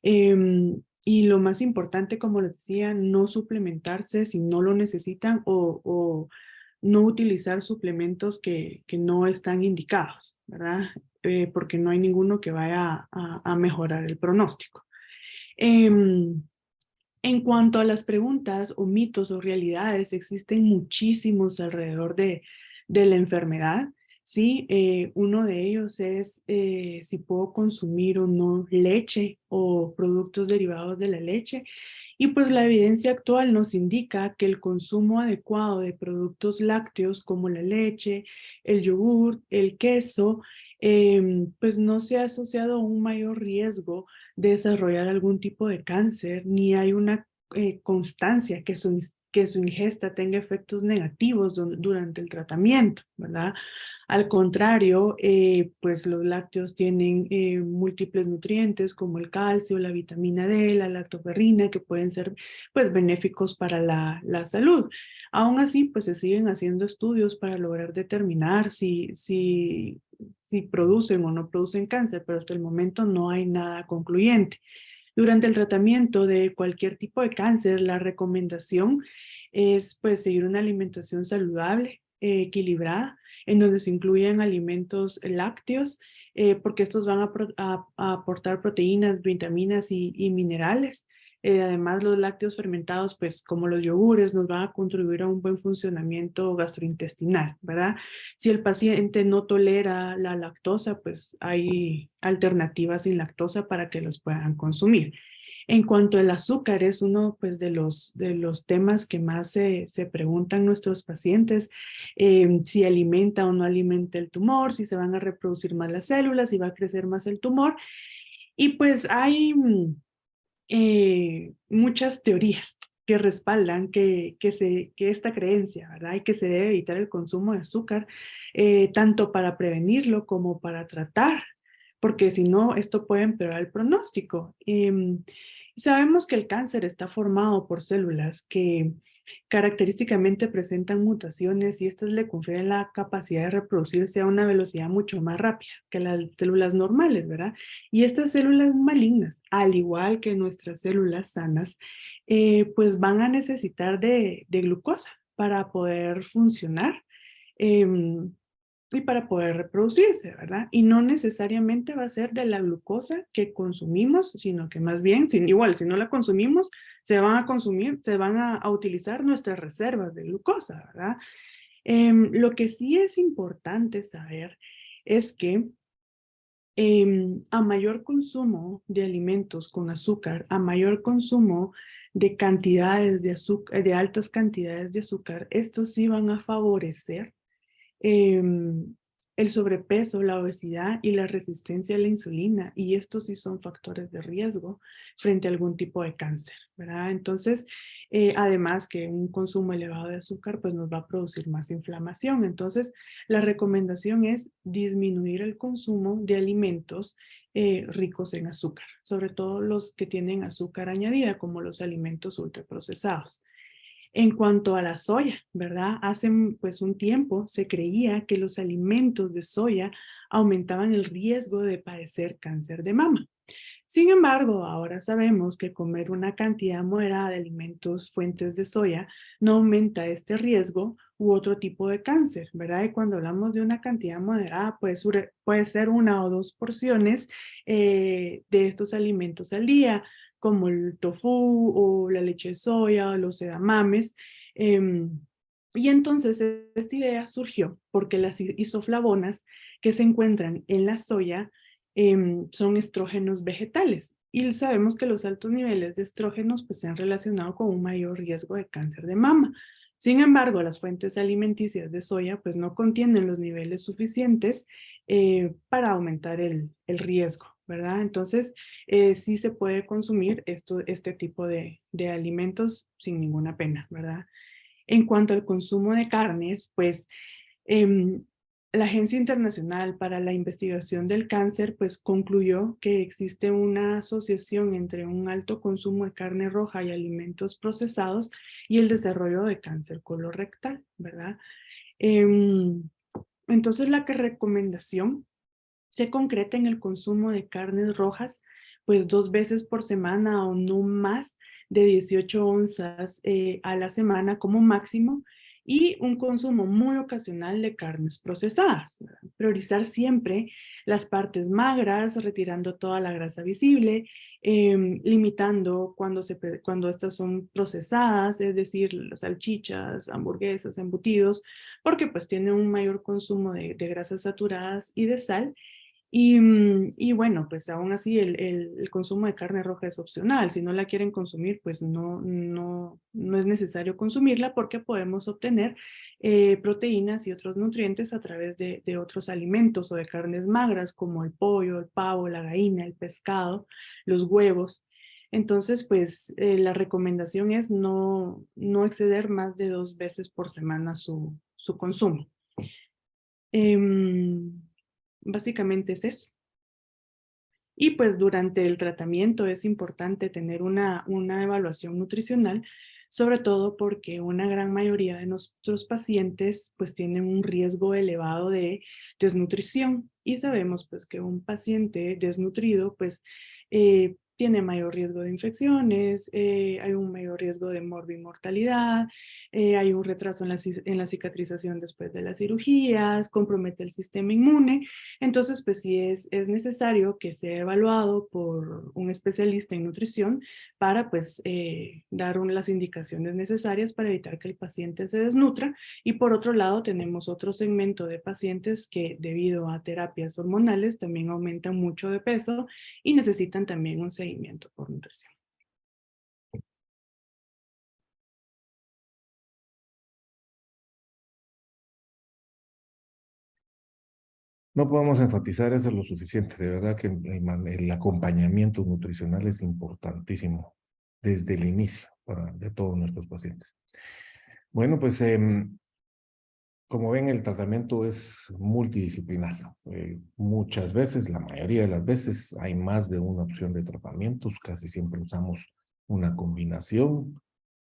Y lo más importante, como les decía, no suplementarse si no lo necesitan o no utilizar suplementos que no están indicados, ¿verdad? Porque no hay ninguno que vaya a mejorar el pronóstico. En cuanto a las preguntas o mitos o realidades, existen muchísimos alrededor de la enfermedad. Sí, uno de ellos es si puedo consumir o no leche o productos derivados de la leche. Y pues la evidencia actual nos indica que el consumo adecuado de productos lácteos como la leche, el yogur, el queso, pues no se ha asociado a un mayor riesgo de desarrollar algún tipo de cáncer, ni hay una constancia que su ingesta tenga efectos negativos durante el tratamiento, ¿verdad? Al contrario, pues los lácteos tienen múltiples nutrientes como el calcio, la vitamina D, la lactoferrina, que pueden ser pues benéficos para la salud. Aún así, pues se siguen haciendo estudios para lograr determinar si producen o no producen cáncer, pero hasta el momento no hay nada concluyente. Durante el tratamiento de cualquier tipo de cáncer, la recomendación es pues seguir una alimentación saludable, equilibrada, en donde se incluyan alimentos lácteos, porque estos van a aportar proteínas, vitaminas y minerales. Además, los lácteos fermentados, pues como los yogures, nos van a contribuir a un buen funcionamiento gastrointestinal, ¿verdad? Si el paciente no tolera la lactosa, pues hay alternativas sin lactosa para que los puedan consumir. En cuanto al azúcar, es uno pues, de los temas que más se preguntan nuestros pacientes, si alimenta o no alimenta el tumor, si se van a reproducir más las células, si va a crecer más el tumor. Y pues hay muchas teorías que respaldan que esta creencia, ¿verdad? Y que se debe evitar el consumo de azúcar, tanto para prevenirlo como para tratar, porque si no, esto puede empeorar el pronóstico. Sabemos que el cáncer está formado por células que característicamente presentan mutaciones y estas le confieren la capacidad de reproducirse a una velocidad mucho más rápida que las células normales, ¿verdad? Y estas células malignas, al igual que nuestras células sanas, pues van a necesitar de glucosa para poder funcionar. Y para poder reproducirse, ¿verdad? Y no necesariamente va a ser de la glucosa que consumimos, sino que más bien, igual, si no la consumimos, se van a utilizar nuestras reservas de glucosa, ¿verdad? Lo que sí es importante saber es que a mayor consumo de alimentos con azúcar, a mayor consumo de cantidades de azúcar, de altas cantidades de azúcar, estos sí van a favorecer el sobrepeso, la obesidad y la resistencia a la insulina, y estos sí son factores de riesgo frente a algún tipo de cáncer, ¿verdad? Entonces, además que un consumo elevado de azúcar pues nos va a producir más inflamación. Entonces, la recomendación es disminuir el consumo de alimentos ricos en azúcar, sobre todo los que tienen azúcar añadida, como los alimentos ultraprocesados. En cuanto a la soya, ¿verdad? Hace pues un tiempo se creía que los alimentos de soya aumentaban el riesgo de padecer cáncer de mama. Sin embargo, ahora sabemos que comer una cantidad moderada de alimentos fuentes de soya no aumenta este riesgo u otro tipo de cáncer, ¿verdad? Y cuando hablamos de una cantidad moderada, puede ser 1 o 2 porciones de estos alimentos al día, como el tofu o la leche de soya o los edamames. Y entonces esta idea surgió porque las isoflavonas que se encuentran en la soya son estrógenos vegetales. Y sabemos que los altos niveles de estrógenos pues, se han relacionado con un mayor riesgo de cáncer de mama. Sin embargo, las fuentes alimenticias de soya pues, no contienen los niveles suficientes para aumentar el riesgo, ¿verdad? Entonces, sí se puede consumir este tipo de alimentos sin ninguna pena, ¿verdad? En cuanto al consumo de carnes, pues la Agencia Internacional para la Investigación del Cáncer pues concluyó que existe una asociación entre un alto consumo de carne roja y alimentos procesados y el desarrollo de cáncer colorectal, ¿verdad? Entonces la recomendación se concreta en el consumo de carnes rojas pues 2 veces por semana o no más de 18 onzas a la semana como máximo, y un consumo muy ocasional de carnes procesadas, ¿verdad? Priorizar siempre las partes magras, retirando toda la grasa visible, limitando cuando estas son procesadas, es decir, las salchichas, hamburguesas, embutidos, porque pues tienen un mayor consumo de grasas saturadas y de sal. Y bueno, pues aún así el consumo de carne roja es opcional. Si no la quieren consumir, pues no es necesario consumirla porque podemos obtener proteínas y otros nutrientes a través de otros alimentos o de carnes magras como el pollo, el pavo, la gallina, el pescado, los huevos. Entonces, pues la recomendación es no exceder más de 2 veces por semana su consumo. Básicamente es eso. Y pues durante el tratamiento es importante tener una evaluación nutricional, sobre todo porque una gran mayoría de nuestros pacientes pues tienen un riesgo elevado de desnutrición, y sabemos pues que un paciente desnutrido pues tiene mayor riesgo de infecciones, hay un mayor riesgo de morbimortalidad, hay un retraso en la cicatrización después de las cirugías, compromete el sistema inmune. Entonces, pues sí es necesario que sea evaluado por un especialista en nutrición para pues dar las indicaciones necesarias para evitar que el paciente se desnutra. Y por otro lado, tenemos otro segmento de pacientes que debido a terapias hormonales también aumentan mucho de peso y necesitan también un seguimiento por nutrición. No podemos enfatizar eso lo suficiente. De verdad que el acompañamiento nutricional es importantísimo desde el inicio de todos nuestros pacientes. Bueno, pues como ven, el tratamiento es multidisciplinario. Muchas veces, la mayoría de las veces, hay más de una opción de tratamientos. Casi siempre usamos una combinación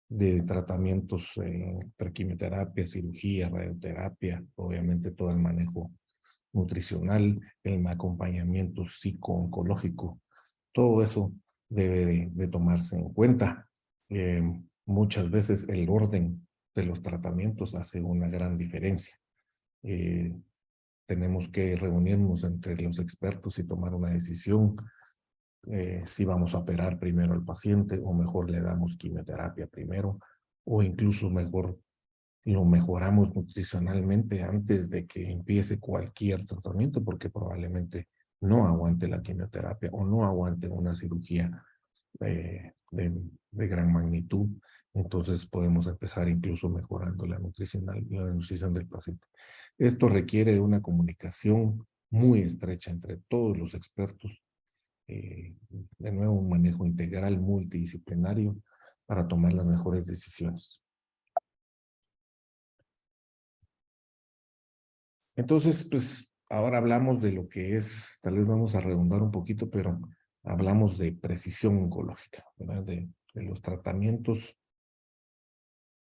de tratamientos entre quimioterapia, cirugía, radioterapia, obviamente todo el manejo nutricional, el acompañamiento psico-oncológico. Todo eso debe de tomarse en cuenta. Muchas veces el orden de los tratamientos hace una gran diferencia. Tenemos que reunirnos entre los expertos y tomar una decisión si vamos a operar primero al paciente o mejor le damos quimioterapia primero o incluso mejor lo mejoramos nutricionalmente antes de que empiece cualquier tratamiento porque probablemente no aguante la quimioterapia o no aguante una cirugía de gran magnitud. Entonces podemos empezar incluso mejorando la nutrición del paciente. Esto requiere de una comunicación muy estrecha entre todos los expertos. De nuevo, un manejo integral multidisciplinario para tomar las mejores decisiones. Entonces, pues ahora hablamos de lo que es, tal vez vamos a redundar un poquito, pero hablamos de precisión oncológica, ¿verdad? De los tratamientos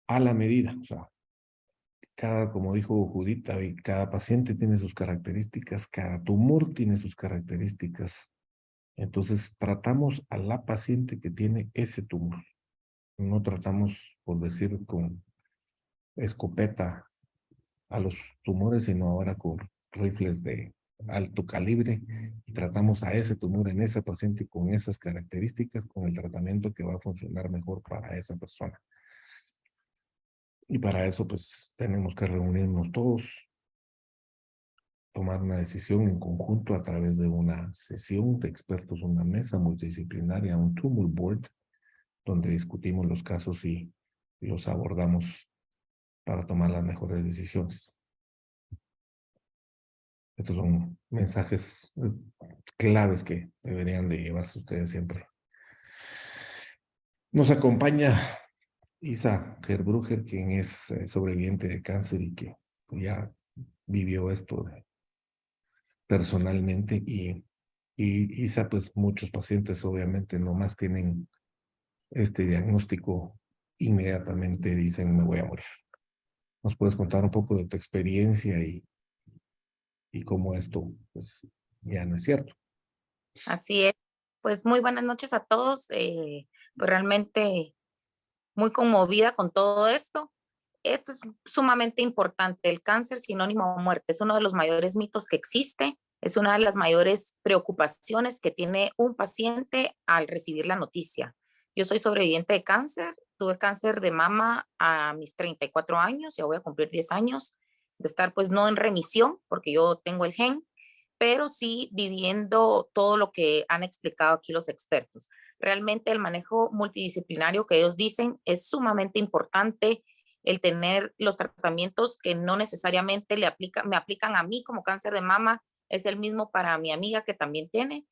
a la medida. O sea, como dijo Judith, cada paciente tiene sus características, cada tumor tiene sus características. Entonces, tratamos a la paciente que tiene ese tumor. No tratamos, por decir, con escopeta a los tumores, sino ahora con rifles de alto calibre y tratamos a ese tumor en ese paciente con esas características, con el tratamiento que va a funcionar mejor para esa persona. Y para eso, pues, tenemos que reunirnos todos, tomar una decisión en conjunto a través de una sesión de expertos, una mesa multidisciplinaria, un tumor board, donde discutimos los casos y los abordamos para tomar las mejores decisiones. Estos son mensajes claves que deberían de llevarse ustedes siempre. Nos acompaña Isa Gerbruger, quien es sobreviviente de cáncer y que ya vivió esto personalmente. Y Isa, pues muchos pacientes obviamente nomás tienen este diagnóstico, inmediatamente dicen me voy a morir. ¿Nos puedes contar un poco de tu experiencia y cómo esto pues ya no es cierto? Así es. Pues muy buenas noches a todos. Pues realmente muy conmovida con todo esto. Esto es sumamente importante. El cáncer sinónimo a muerte es uno de los mayores mitos que existe. Es una de las mayores preocupaciones que tiene un paciente al recibir la noticia. Yo soy sobreviviente de cáncer. Tuve cáncer de mama a mis 34 años. Ya voy a cumplir 10 años de estar pues no en remisión porque yo tengo el gen, pero sí viviendo todo lo que han explicado aquí los expertos. Realmente el manejo multidisciplinario que ellos dicen es sumamente importante, el tener los tratamientos que no necesariamente me aplican a mí como cáncer de mama, es el mismo para mi amiga que también tiene.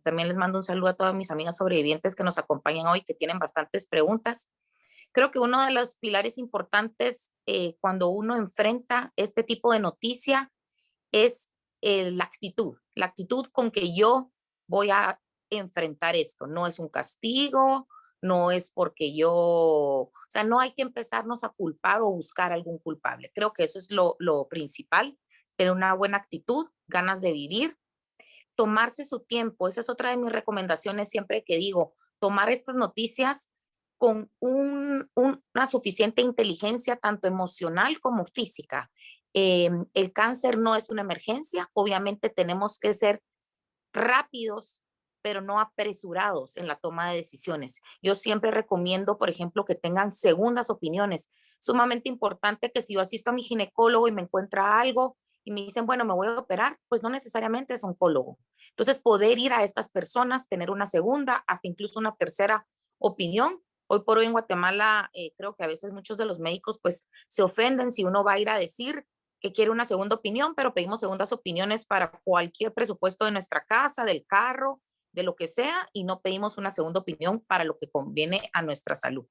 También les mando un saludo a todas mis amigas sobrevivientes que nos acompañan hoy, que tienen bastantes preguntas. Creo que uno de los pilares importantes cuando uno enfrenta este tipo de noticia es la actitud con que yo voy a enfrentar esto. No es un castigo, no es porque o sea, no hay que empezarnos a culpar o buscar algún culpable. Creo que eso es lo principal, tener una buena actitud, ganas de vivir, tomarse su tiempo. Esa es otra de mis recomendaciones siempre que digo, tomar estas noticias con una suficiente inteligencia, tanto emocional como física. El cáncer no es una emergencia, obviamente tenemos que ser rápidos, pero no apresurados en la toma de decisiones. Yo siempre recomiendo, por ejemplo, que tengan segundas opiniones. Sumamente importante que si yo asisto a mi ginecólogo y me encuentra algo y me dicen, bueno, me voy a operar, pues no necesariamente es oncólogo. Entonces, poder ir a estas personas, tener una segunda, hasta incluso una tercera opinión. Hoy por hoy en Guatemala, creo que a veces muchos de los médicos pues se ofenden si uno va a ir a decir que quiere una segunda opinión, pero pedimos segundas opiniones para cualquier presupuesto de nuestra casa, del carro, de lo que sea, y no pedimos una segunda opinión para lo que conviene a nuestra salud.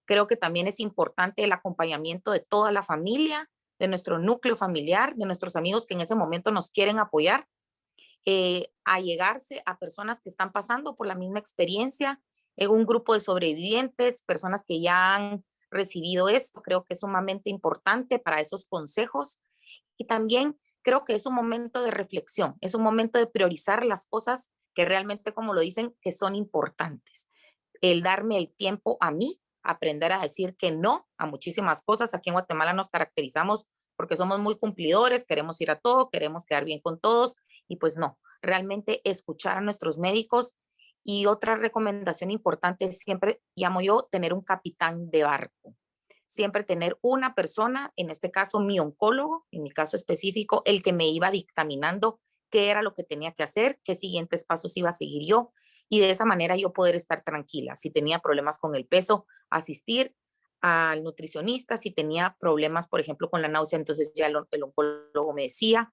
Creo que también es importante el acompañamiento de toda la familia, de nuestro núcleo familiar, de nuestros amigos que en ese momento nos quieren apoyar, allegarse a personas que están pasando por la misma experiencia, en un grupo de sobrevivientes, personas que ya han recibido esto. Creo que es sumamente importante para esos consejos. Y también creo que es un momento de reflexión, es un momento de priorizar las cosas que realmente, como lo dicen, que son importantes. El darme el tiempo a mí, aprender a decir que no a muchísimas cosas. Aquí en Guatemala nos caracterizamos porque somos muy cumplidores, queremos ir a todo, queremos quedar bien con todos y pues no, realmente escuchar a nuestros médicos. Y otra recomendación importante es siempre, llamo yo, tener un capitán de barco. Siempre tener una persona, en este caso mi oncólogo, en mi caso específico, el que me iba dictaminando qué era lo que tenía que hacer, qué siguientes pasos iba a seguir yo, y de esa manera yo poder estar tranquila. Si tenía problemas con el peso, asistir al nutricionista. Si tenía problemas, por ejemplo, con la náusea, entonces ya el oncólogo me decía,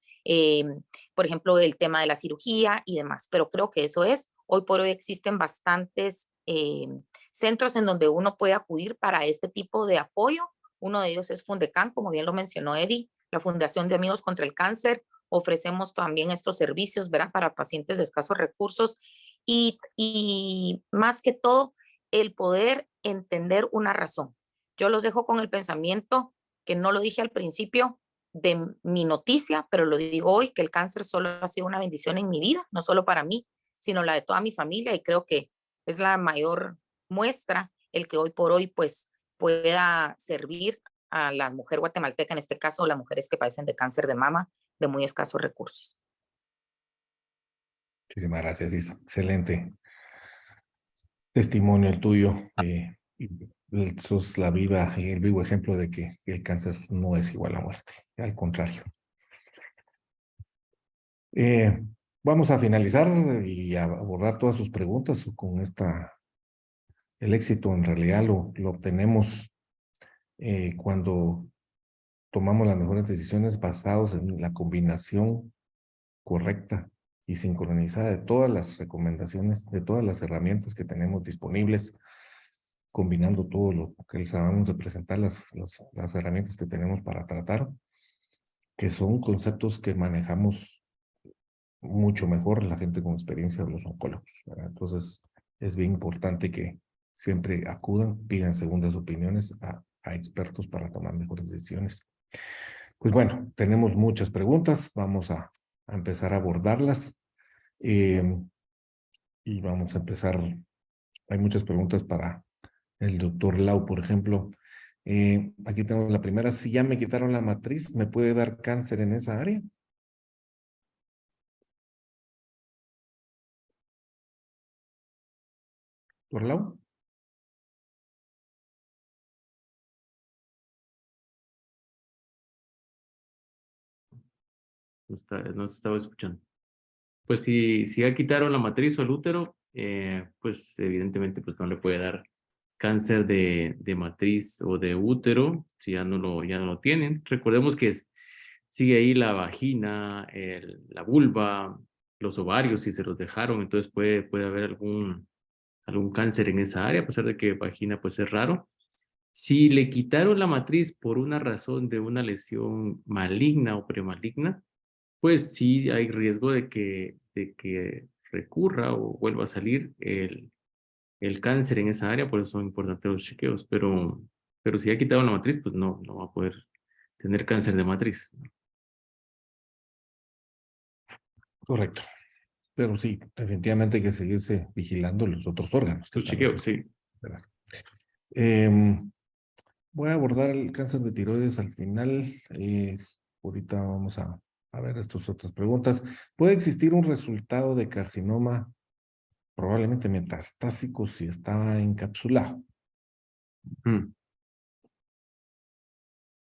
por ejemplo, el tema de la cirugía y demás. Pero creo que eso es, hoy por hoy existen bastantes centros en donde uno puede acudir para este tipo de apoyo. Uno de ellos es Fundecan, como bien lo mencionó Eddie, la Fundación de Amigos contra el Cáncer. Ofrecemos también estos servicios, ¿verdad?, para pacientes de escasos recursos y más que todo, el poder entender una razón. Yo los dejo con el pensamiento, que no lo dije al principio de mi noticia, pero lo digo hoy, que el cáncer solo ha sido una bendición en mi vida, no solo para mí, sino la de toda mi familia, y creo que es la mayor muestra el que hoy por hoy pues pueda servir a la mujer guatemalteca, en este caso las mujeres que padecen de cáncer de mama de muy escasos recursos. Muchísimas gracias, Isa. Excelente testimonio el tuyo. Sos el vivo ejemplo de que el cáncer no es igual a muerte, al contrario. Vamos a finalizar y a abordar todas sus preguntas con el éxito en realidad lo obtenemos cuando tomamos las mejores decisiones basadas en la combinación correcta y sincronizada de todas las recomendaciones, de todas las herramientas que tenemos disponibles, combinando todo lo que les acabamos de presentar, las herramientas que tenemos para tratar, que son conceptos que manejamos mucho mejor la gente con experiencia de los oncólogos, ¿verdad? Entonces, es bien importante que siempre acudan, pidan segundas opiniones a expertos para tomar mejores decisiones. Pues bueno, tenemos muchas preguntas, vamos a empezar a abordarlas y vamos a empezar. Hay muchas preguntas para el doctor Lau, por ejemplo. Aquí tenemos la primera. Si ya me quitaron la matriz, ¿me puede dar cáncer en esa área? ¿Doctor Lau? No se estaba escuchando. Pues si ya quitaron la matriz o el útero, pues evidentemente pues no le puede dar cáncer de matriz o de útero si ya no lo tienen. Recordemos que sigue ahí la vagina, la vulva, los ovarios si se los dejaron, entonces puede haber algún cáncer en esa área, a pesar de que vagina pues es raro. Si le quitaron la matriz por una razón de una lesión maligna o premaligna, pues sí hay riesgo de que recurra o vuelva a salir el cáncer en esa área, por eso son importantes los chequeos, pero si ha quitado la matriz, pues no va a poder tener cáncer de matriz. Correcto. Pero sí, definitivamente hay que seguirse vigilando los otros órganos. Los chequeos, sí. Voy a abordar el cáncer de tiroides al final. Ahorita vamos a ver estas otras preguntas. ¿Puede existir un resultado de carcinoma probablemente metastásico si estaba encapsulado?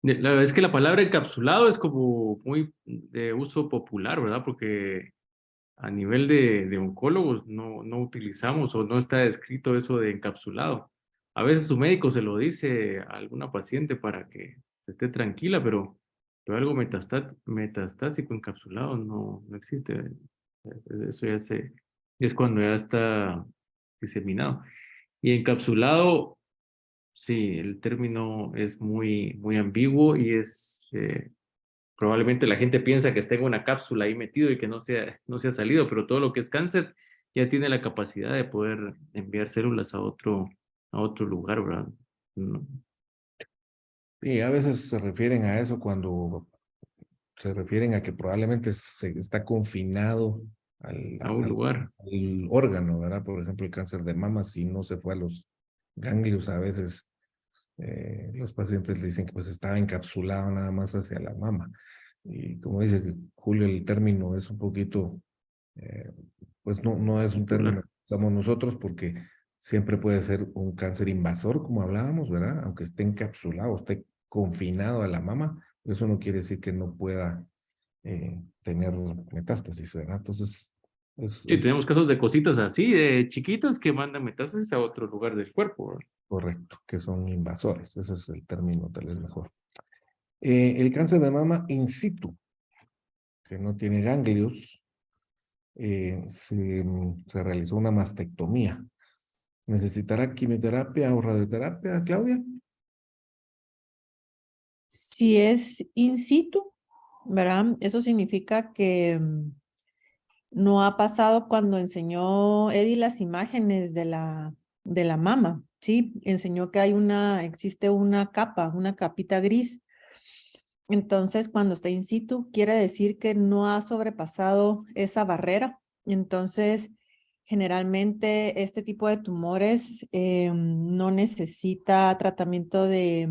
La verdad es que la palabra encapsulado es como muy de uso popular, ¿verdad? Porque a nivel de oncólogos no utilizamos o no está descrito eso de encapsulado. A veces su médico se lo dice a alguna paciente para que esté tranquila, pero algo metastásico encapsulado no existe. Eso ya es cuando ya está diseminado. Y encapsulado, sí, el término es muy ambiguo y es, probablemente la gente piensa que está en una cápsula ahí metido y que no se ha salido, pero todo lo que es cáncer ya tiene la capacidad de poder enviar células a otro lugar, ¿verdad? No, Y a veces se refieren a eso cuando se refieren a que probablemente se está confinado a un lugar. al órgano, ¿verdad? Por ejemplo, el cáncer de mama, si no se fue a los ganglios, a veces los pacientes le dicen que pues estaba encapsulado nada más hacia la mama. Y como dice Julio, el término es un poquito, eh, pues no es un término que usamos nosotros porque siempre puede ser un cáncer invasor, como hablábamos, ¿verdad? Aunque esté encapsulado, esté confinado a la mama, eso no quiere decir que no pueda tener metástasis, ¿verdad? Entonces, Sí, es tenemos casos de cositas así, de chiquitas que mandan metástasis a otro lugar del cuerpo, ¿verdad? correcto, que son invasores, ese es el término tal vez mejor. El cáncer de mama in situ, que no tiene ganglios, se realizó una mastectomía. ¿Necesitará quimioterapia o radioterapia, Claudia? Si es in situ, ¿verdad? Eso significa que no ha pasado cuando enseñó Eddie las imágenes de la mama, ¿sí? Enseñó que existe una capita gris. Entonces, cuando está in situ, quiere decir que no ha sobrepasado esa barrera. Entonces, generalmente este tipo de tumores no necesita tratamiento de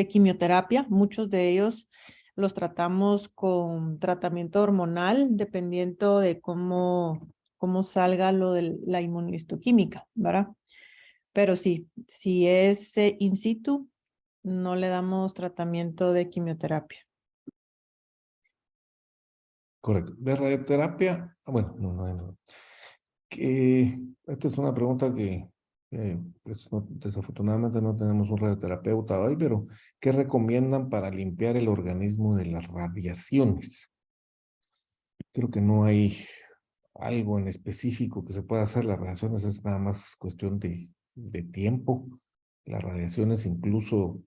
quimioterapia. Muchos de ellos los tratamos con tratamiento hormonal, dependiendo de cómo salga lo de la inmunohistoquímica, ¿verdad? Pero sí, si es in situ, no le damos tratamiento de quimioterapia. Correcto. De radioterapia, bueno, no. Esta es una pregunta que, pues, desafortunadamente no tenemos un radioterapeuta hoy, pero ¿qué recomiendan para limpiar el organismo de las radiaciones? Creo que no hay algo en específico que se pueda hacer. Las radiaciones es nada más cuestión de tiempo. Las radiaciones incluso,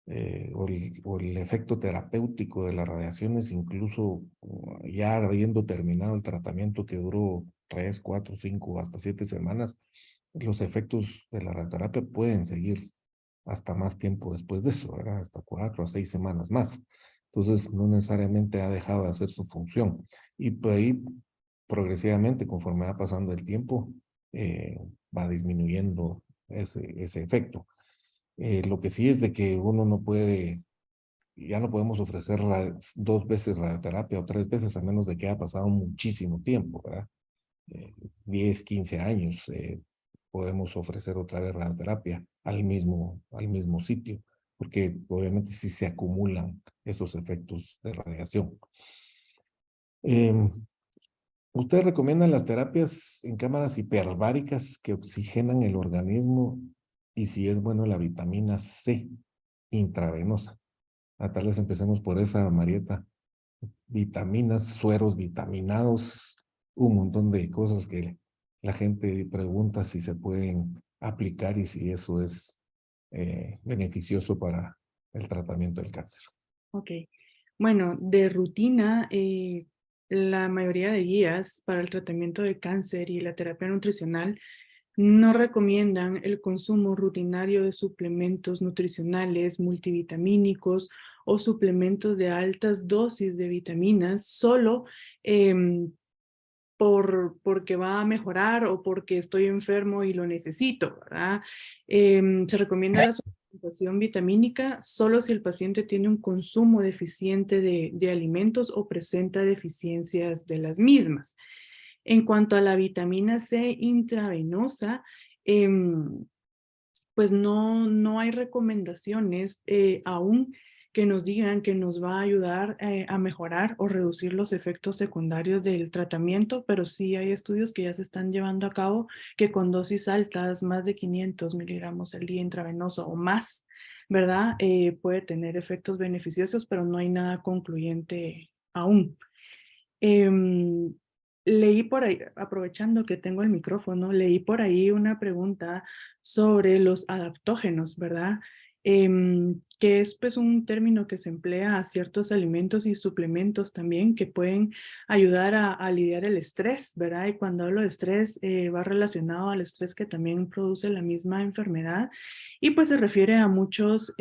o el efecto terapéutico de las radiaciones, incluso ya habiendo terminado el tratamiento que duró 3, 4, 5, hasta 7 semanas, los efectos de la radioterapia pueden seguir hasta más tiempo después de eso, ¿verdad? Hasta 4 a 6 semanas más. Entonces, no necesariamente ha dejado de hacer su función. Y por ahí, progresivamente, conforme va pasando el tiempo, va disminuyendo ese efecto. Lo que sí es de que uno no puede, ya no podemos ofrecer 2 veces radioterapia o 3 veces, a menos de que haya pasado muchísimo tiempo, ¿verdad? 10, 15 años, podemos ofrecer otra vez radioterapia al mismo sitio, porque obviamente sí se acumulan esos efectos de radiación. ¿Usted recomienda las terapias en cámaras hiperbáricas que oxigenan el organismo y si es bueno la vitamina C intravenosa? Tal vez empecemos por esa, Marieta. Vitaminas, sueros vitaminados, un montón de cosas que la gente pregunta si se pueden aplicar y si eso es beneficioso para el tratamiento del cáncer. Ok. Bueno, de rutina, la mayoría de guías para el tratamiento de cáncer y la terapia nutricional no recomiendan el consumo rutinario de suplementos nutricionales multivitamínicos o suplementos de altas dosis de vitaminas solo porque va a mejorar o porque estoy enfermo y lo necesito, ¿verdad? Se recomienda la suplementación vitamínica solo si el paciente tiene un consumo deficiente de alimentos o presenta deficiencias de las mismas. En cuanto a la vitamina C intravenosa, pues no hay recomendaciones aún que nos digan que nos va a ayudar a mejorar o reducir los efectos secundarios del tratamiento, pero sí hay estudios que ya se están llevando a cabo que con dosis altas, más de 500 miligramos al día intravenoso o más, ¿verdad? Puede tener efectos beneficiosos, pero no hay nada concluyente aún. leí por ahí, aprovechando que tengo el micrófono, leí por ahí una pregunta sobre los adaptógenos, ¿verdad? Que es pues un término que se emplea a ciertos alimentos y suplementos también que pueden ayudar a lidiar el estrés, ¿verdad? Y cuando hablo de estrés va relacionado al estrés que también produce la misma enfermedad y pues se refiere a muchos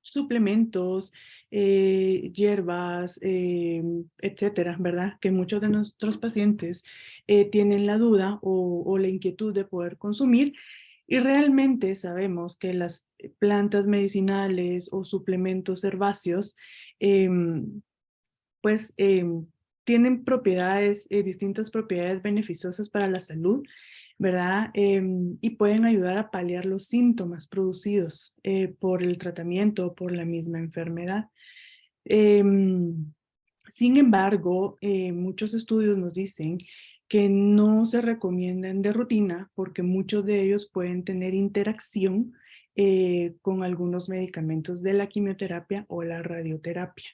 suplementos, hierbas, etcétera, ¿verdad? Que muchos de nuestros pacientes tienen la duda o la inquietud de poder consumir y realmente sabemos que las plantas medicinales o suplementos herbáceos pues tienen propiedades, distintas propiedades beneficiosas para la salud, ¿verdad? Y pueden ayudar a paliar los síntomas producidos por el tratamiento o por la misma enfermedad. Sin embargo, muchos estudios nos dicen que no se recomiendan de rutina porque muchos de ellos pueden tener interacción con algunos medicamentos de la quimioterapia o la radioterapia.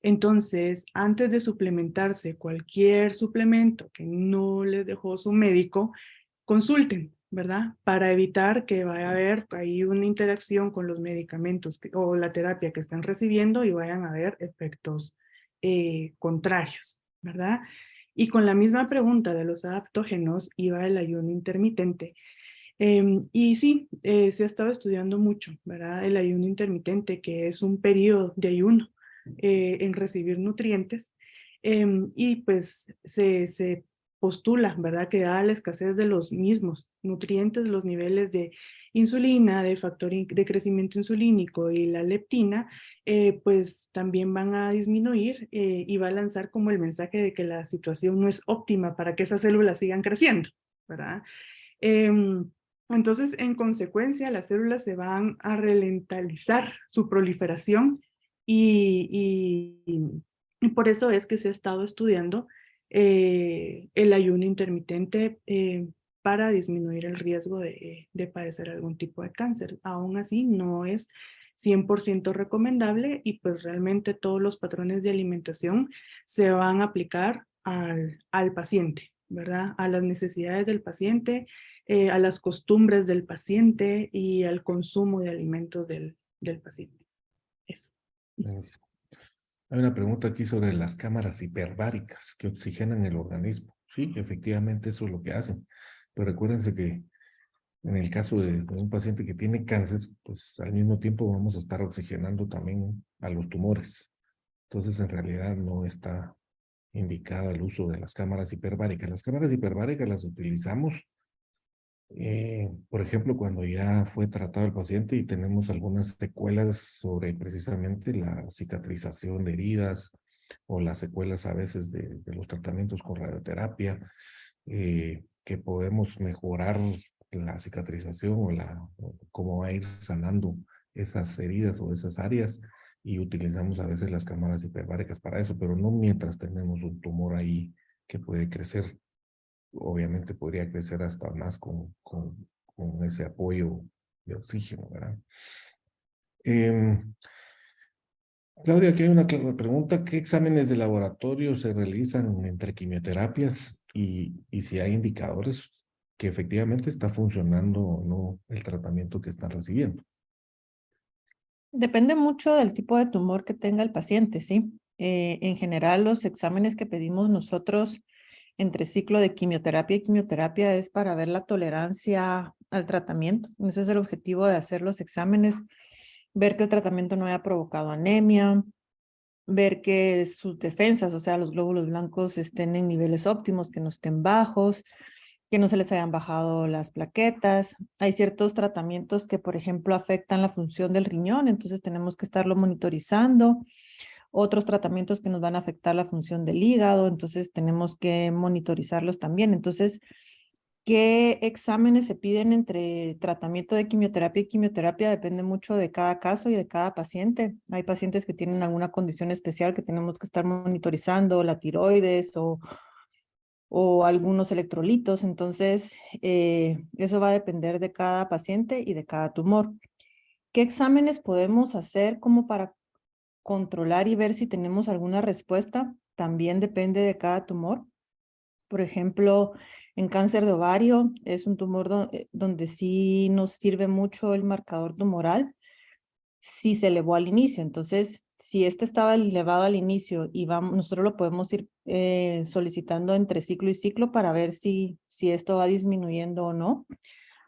Entonces, antes de suplementarse cualquier suplemento que no les dejó su médico, consulten, ¿verdad? Para evitar que vaya a haber ahí una interacción con los medicamentos o la terapia que están recibiendo y vayan a haber efectos contrarios, ¿verdad? Y con la misma pregunta de los adaptógenos iba el ayuno intermitente. Y sí, se ha estado estudiando mucho, ¿verdad? El ayuno intermitente, que es un periodo de ayuno en recibir nutrientes. Y pues se postula, ¿verdad? Que dada la escasez de los mismos nutrientes, los niveles de insulina, de factor de crecimiento insulínico y la leptina, pues también van a disminuir y va a lanzar como el mensaje de que la situación no es óptima para que esas células sigan creciendo, ¿verdad? Entonces, en consecuencia, las células se van a ralentizar su proliferación y por eso es que se ha estado estudiando el ayuno intermitente para disminuir el riesgo de padecer algún tipo de cáncer. Aún así, no es 100% recomendable y pues realmente todos los patrones de alimentación se van a aplicar al paciente, ¿verdad? A las necesidades del paciente, a las costumbres del paciente y al consumo de alimentos del paciente. Eso. Buenísimo. Hay una pregunta aquí sobre las cámaras hiperbáricas que oxigenan el organismo. Sí, efectivamente eso es lo que hacen. Pero recuérdense que en el caso de un paciente que tiene cáncer, pues al mismo tiempo vamos a estar oxigenando también a los tumores. Entonces, en realidad no está indicada el uso de las cámaras hiperbáricas. Las cámaras hiperbáricas las utilizamos, por ejemplo, cuando ya fue tratado el paciente y tenemos algunas secuelas sobre precisamente la cicatrización de heridas o las secuelas a veces de los tratamientos con radioterapia, que podemos mejorar la cicatrización o cómo va a ir sanando esas heridas o esas áreas y utilizamos a veces las cámaras hiperbáricas para eso, pero no mientras tenemos un tumor ahí que puede crecer. Obviamente podría crecer hasta más con ese apoyo de oxígeno, ¿verdad? Claudia, aquí hay una pregunta. ¿Qué exámenes de laboratorio se realizan entre quimioterapias y si hay indicadores que efectivamente está funcionando o no el tratamiento que están recibiendo? Depende mucho del tipo de tumor que tenga el paciente, ¿sí? En general, los exámenes que pedimos nosotros entre ciclo de quimioterapia y quimioterapia es para ver la tolerancia al tratamiento. Ese es el objetivo de hacer los exámenes, ver que el tratamiento no haya provocado anemia, ver que sus defensas, o sea, los glóbulos blancos estén en niveles óptimos, que no estén bajos, que no se les hayan bajado las plaquetas. Hay ciertos tratamientos que, por ejemplo, afectan la función del riñón, entonces tenemos que estarlo monitorizando. Otros tratamientos que nos van a afectar la función del hígado, entonces tenemos que monitorizarlos también. Entonces, ¿qué exámenes se piden entre tratamiento de quimioterapia y quimioterapia? Depende mucho de cada caso y de cada paciente. Hay pacientes que tienen alguna condición especial que tenemos que estar monitorizando, la tiroides o algunos electrolitos. Entonces, eso va a depender de cada paciente y de cada tumor. ¿Qué exámenes podemos hacer como para controlar y ver si tenemos alguna respuesta? También depende de cada tumor. Por ejemplo, en cáncer de ovario es un tumor donde sí nos sirve mucho el marcador tumoral si se elevó al inicio. Entonces, si este estaba elevado al inicio y nosotros lo podemos ir solicitando entre ciclo y ciclo para ver si esto va disminuyendo o no.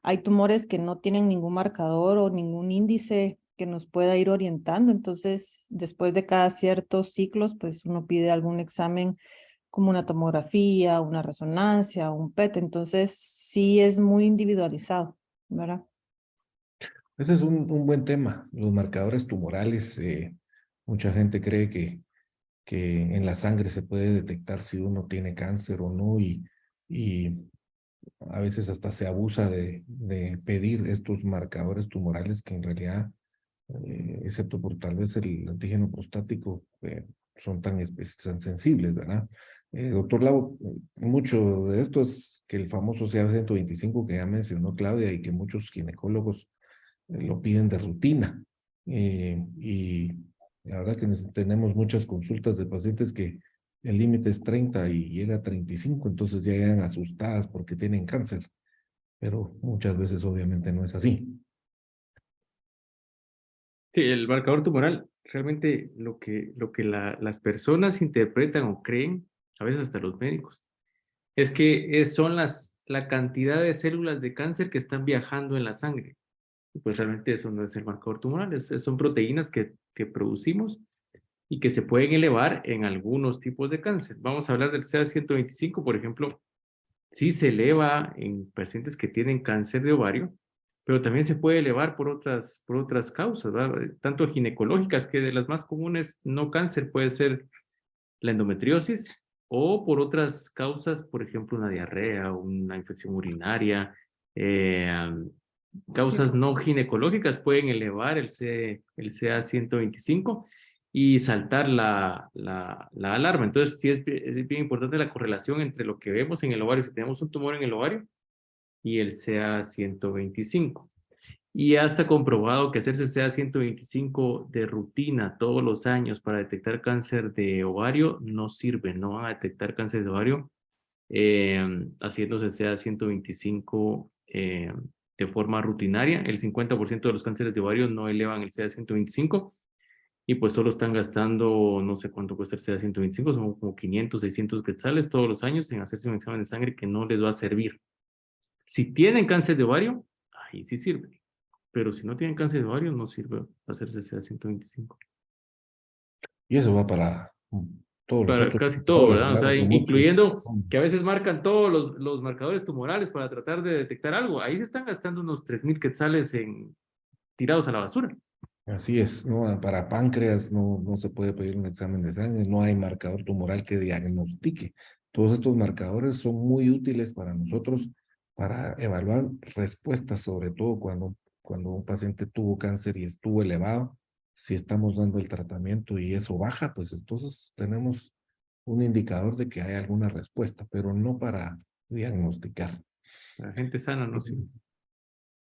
Hay tumores que no tienen ningún marcador o ningún índice que nos pueda ir orientando. Entonces, después de cada ciertos ciclos, pues uno pide algún examen como una tomografía, una resonancia, un PET. Entonces, sí es muy individualizado, ¿verdad? Ese es un buen tema, los marcadores tumorales. Mucha gente cree que en la sangre se puede detectar si uno tiene cáncer o no y a veces hasta se abusa de pedir estos marcadores tumorales que en realidad, excepto por tal vez el antígeno prostático, son tan sensibles, ¿verdad? Doctor Lau, mucho de esto es que el famoso CA-125 que ya mencionó Claudia y que muchos ginecólogos lo piden de rutina. Y la verdad que tenemos muchas consultas de pacientes que el límite es 30 y llega a 35, entonces ya llegan asustadas porque tienen cáncer, pero muchas veces obviamente no es así. Sí, el marcador tumoral, realmente lo que las personas interpretan o creen, a veces hasta los médicos, es que son la cantidad de células de cáncer que están viajando en la sangre. Y pues realmente eso no es el marcador tumoral, son proteínas que producimos y que se pueden elevar en algunos tipos de cáncer. Vamos a hablar del CA-125, por ejemplo, sí se eleva en pacientes que tienen cáncer de ovario, pero también se puede elevar por otras causas, ¿verdad? Tanto ginecológicas, que de las más comunes, no cáncer, puede ser la endometriosis, o por otras causas, por ejemplo, una diarrea, una infección urinaria, causas no ginecológicas pueden elevar el CA-125 y saltar la alarma. Entonces, sí es bien importante la correlación entre lo que vemos en el ovario, si tenemos un tumor en el ovario, y el CA-125. Y ya está comprobado que hacerse CA-125 de rutina todos los años para detectar cáncer de ovario no sirve, no van a detectar cáncer de ovario haciéndose CA-125 de forma rutinaria. El 50% de los cánceres de ovario no elevan el CA-125 y pues solo están gastando, no sé cuánto cuesta el CA-125, son como 500, 600 quetzales todos los años en hacerse un examen de sangre que no les va a servir. Si tienen cáncer de ovario, ahí sí sirve. Pero si no tienen cáncer de ovario, no sirve hacerse CA-125. Y eso va para todos los Para otros casi todo, marcadores, ¿verdad? O ¿verdad? sea, Porque muchos incluyendo que a veces marcan todos los marcadores tumorales para tratar de detectar algo. Ahí se están gastando unos 3,000 quetzales tirados a la basura. así es, ¿no? Para páncreas no se puede pedir un examen de sangre, no hay marcador tumoral que diagnostique. Todos estos marcadores son muy útiles para nosotros para evaluar respuestas, sobre todo cuando un paciente tuvo cáncer y estuvo elevado. Si estamos dando el tratamiento y eso baja, pues entonces tenemos un indicador de que hay alguna respuesta, pero no para diagnosticar. La gente sana no sirve.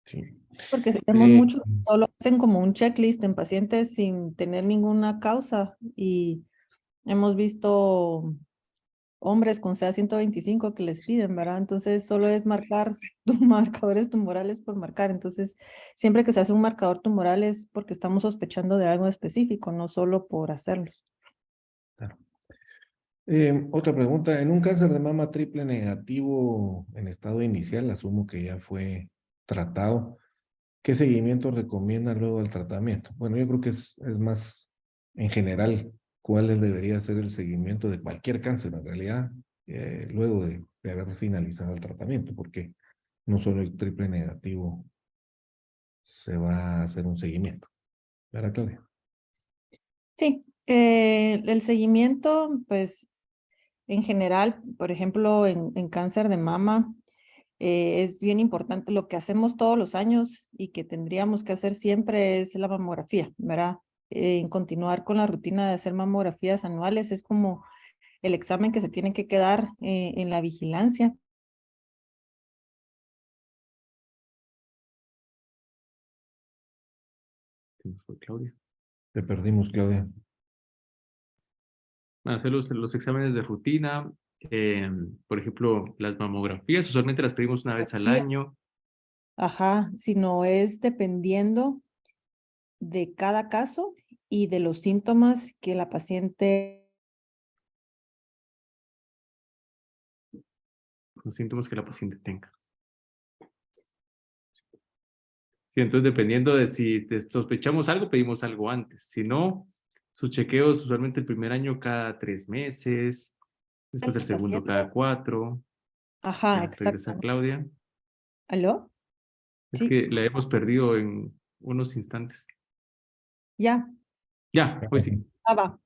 Sí. Porque tenemos Eh, muchos que solo hacen como un checklist en pacientes sin tener ninguna causa y hemos visto hombres con CA-125 que les piden, ¿verdad? Entonces solo es marcar marcadores tumorales por marcar. Entonces, siempre que se hace un marcador tumoral es porque estamos sospechando de algo específico, no solo por hacerlos. claro. Otra pregunta, en un cáncer de mama triple negativo en estado inicial, asumo que ya fue tratado, ¿qué seguimiento recomienda luego del tratamiento? Bueno, yo creo que es más en general cuál debería ser el seguimiento de cualquier cáncer en realidad, luego de haber finalizado el tratamiento, porque no solo el triple negativo se va a hacer un seguimiento. ¿Verdad, Claudia? Sí, el seguimiento, pues en general, por ejemplo, en cáncer de mama, es bien importante. Lo que hacemos todos los años y que tendríamos que hacer siempre es la mamografía, ¿verdad? En continuar con la rutina de hacer mamografías anuales es como el examen que se tiene que quedar en la vigilancia. Se nos fue Claudia. Te perdimos, Claudia. Hacer los exámenes de rutina, Por ejemplo, las mamografías usualmente las pedimos una vez al Sí. año. Ajá, sino es dependiendo de cada caso y de los síntomas que la paciente. Los síntomas que la paciente tenga. Sí, entonces dependiendo de si sospechamos algo, pedimos algo antes. Si no, sus chequeos usualmente el primer año cada 3 meses, después el ¿Está segundo haciendo? cada 4. Ajá, Ya, regresa exacto. Claudia. ¿Aló? Es Sí, que la hemos perdido en unos instantes. ya. Ya, pues sí. Va.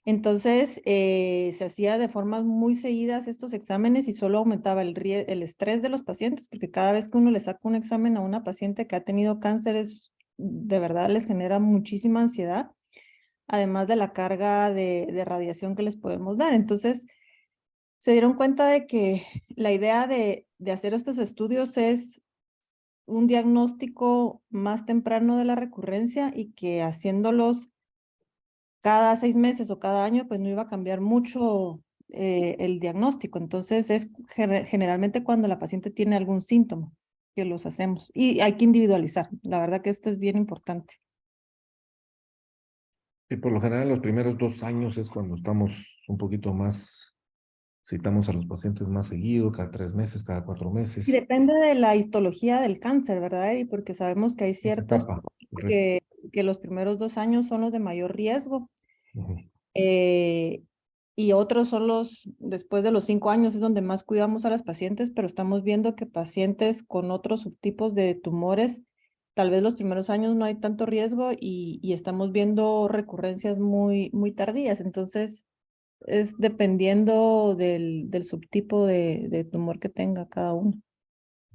Entonces, se hacía de formas muy seguidas estos exámenes y solo aumentaba el estrés de los pacientes, porque cada vez que uno le saca un examen a una paciente que ha tenido cáncer, de verdad les genera muchísima ansiedad, además de la carga de radiación que les podemos dar. Entonces, se dieron cuenta de que la idea de hacer estos estudios es un diagnóstico más temprano de la recurrencia y que haciéndolos cada 6 meses o cada año, pues no iba a cambiar mucho el diagnóstico. Entonces es generalmente cuando la paciente tiene algún síntoma que los hacemos y hay que individualizar. La verdad que esto es bien importante. Y por lo general los primeros 2 años es cuando estamos un poquito más, citamos a los pacientes más seguido, cada 3 meses, cada 4 meses. Y depende de la histología del cáncer, ¿verdad? Y porque sabemos que hay ciertos Etapa, correcto. que los primeros 2 años son los de mayor riesgo. Ujú. Y otros son después de los 5 años es donde más cuidamos a las pacientes, pero estamos viendo que pacientes con otros subtipos de tumores, tal vez los primeros años no hay tanto riesgo y estamos viendo recurrencias muy, muy tardías. Entonces, es dependiendo del subtipo de tumor que tenga cada uno.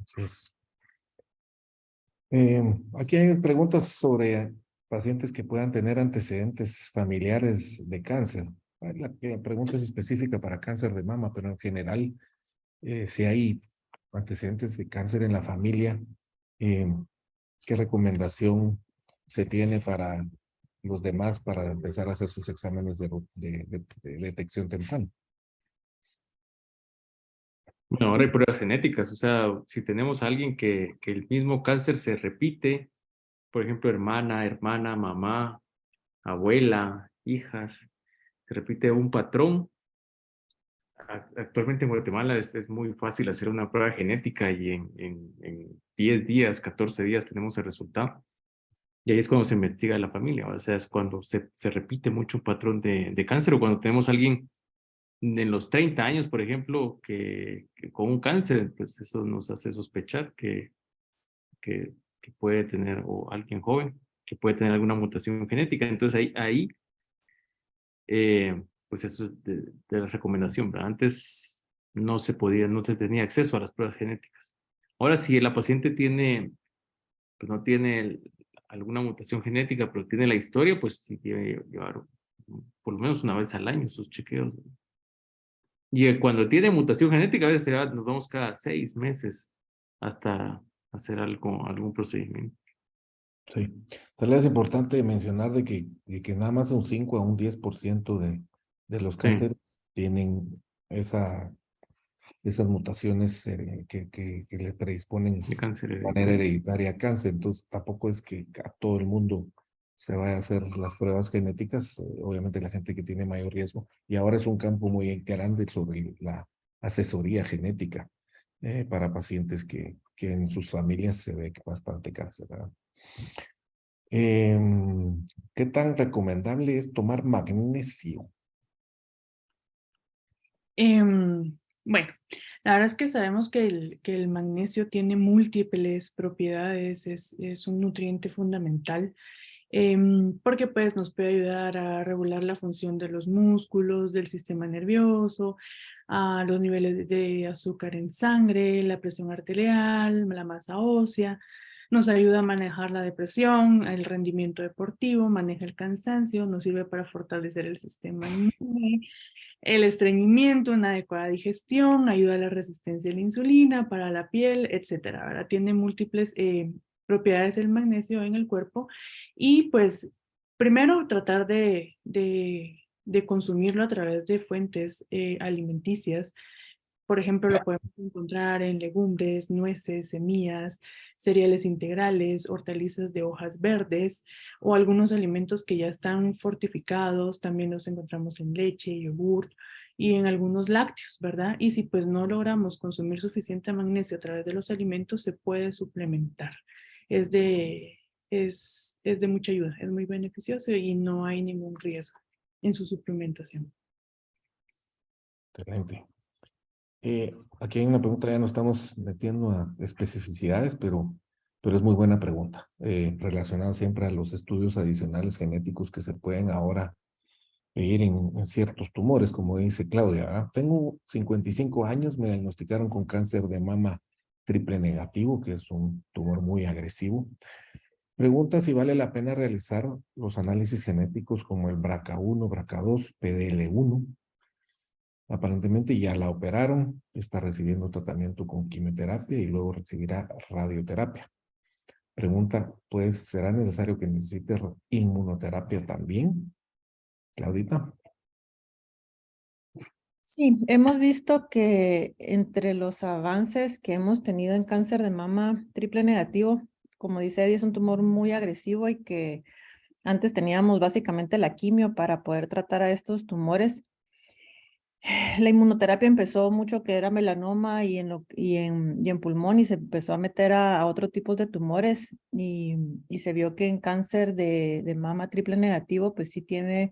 Así es. Aquí hay preguntas sobre pacientes que puedan tener antecedentes familiares de cáncer. La pregunta es específica para cáncer de mama, pero en general, si hay antecedentes de cáncer en la familia, eh, ¿qué recomendación se tiene para los demás para empezar a hacer sus exámenes de detección temprana? Bueno, ahora hay pruebas genéticas, o sea, si tenemos a alguien que el mismo cáncer se repite, por ejemplo, hermana, mamá, abuela, hijas, se repite un patrón. Actualmente en Guatemala es muy fácil hacer una prueba genética y en 10 días, 14 días tenemos el resultado. Y ahí es cuando se investiga la familia, o sea, es cuando se repite mucho un patrón de cáncer o cuando tenemos a alguien en los 30 años, por ejemplo, que con un cáncer, pues eso nos hace sospechar que puede tener, o alguien joven, que puede tener alguna mutación genética. Entonces ahí pues eso es de la recomendación, ¿verdad? Antes no se podía, no se tenía acceso a las pruebas genéticas. Ahora, si la paciente tiene, pues no tiene alguna mutación genética, pero tiene la historia, pues sí debe llevar por lo menos una vez al año sus chequeos. Y cuando tiene mutación genética, a veces nos vamos cada 6 meses hasta hacer algún procedimiento. Sí. Tal vez es importante mencionar de que nada más un 5 a un 10% de los cánceres tienen esas mutaciones que le predisponen De cáncer de manera hereditario. hereditaria a cáncer. Entonces, tampoco es que a todo el mundo se vaya a hacer las pruebas genéticas. Obviamente, la gente que tiene mayor riesgo. Y ahora es un campo muy grande sobre la asesoría genética para pacientes que en sus familias se ve bastante cáncer, ¿verdad? ¿Qué tan recomendable es tomar magnesio? Bueno, la verdad es que sabemos que el magnesio tiene múltiples propiedades, es un nutriente fundamental, porque pues nos puede ayudar a regular la función de los músculos, del sistema nervioso, a los niveles de azúcar en sangre, la presión arterial, la masa ósea. Nos ayuda a manejar la depresión, el rendimiento deportivo, maneja el cansancio, nos sirve para fortalecer el sistema inmune, el estreñimiento, una adecuada digestión, ayuda a la resistencia a la insulina, para la piel, etcétera. Ahora tiene múltiples propiedades el magnesio en el cuerpo y pues primero tratar de de consumirlo a través de fuentes alimenticias. Por ejemplo, lo podemos encontrar en legumbres, nueces, semillas, cereales integrales, hortalizas de hojas verdes o algunos alimentos que ya están fortificados. También los encontramos en leche, yogur y en algunos lácteos, ¿verdad? Y si pues no logramos consumir suficiente magnesio a través de los alimentos, se puede suplementar. Es de mucha ayuda, es muy beneficioso y no hay ningún riesgo en su suplementación. Excelente. Aquí hay una pregunta, ya no estamos metiendo a especificidades, pero es muy buena pregunta, relacionado siempre a los estudios adicionales genéticos que se pueden ahora ir en ciertos tumores, como dice Claudia, ¿verdad? Tengo 55 años, me diagnosticaron con cáncer de mama triple negativo, que es un tumor muy agresivo. Pregunta si vale la pena realizar los análisis genéticos como el BRCA1, BRCA2, PDL1. Aparentemente ya la operaron, está recibiendo tratamiento con quimioterapia y luego recibirá radioterapia. Pregunta, pues, ¿será necesario que necesite inmunoterapia también? Claudita. Sí, hemos visto que entre los avances que hemos tenido en cáncer de mama triple negativo, como dice Eddie, es un tumor muy agresivo y que antes teníamos básicamente la quimio para poder tratar a estos tumores. La inmunoterapia empezó mucho que era melanoma y en pulmón y se empezó a meter a otro tipo de tumores y se vio que en cáncer de mama triple negativo pues sí tiene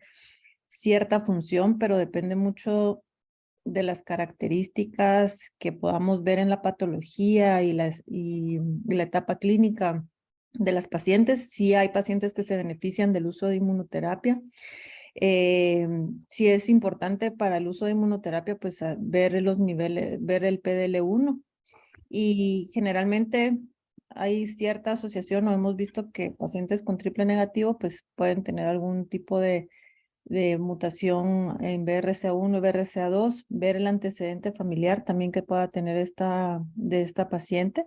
cierta función, pero depende mucho de las características que podamos ver en la patología y la etapa clínica de las pacientes. Sí hay pacientes que se benefician del uso de inmunoterapia. Sí es importante para el uso de inmunoterapia, pues ver los niveles, ver el PDL1 y generalmente hay cierta asociación o hemos visto que pacientes con triple negativo pues pueden tener algún tipo de mutación en BRCA1 y BRCA2, ver el antecedente familiar también que pueda tener de esta paciente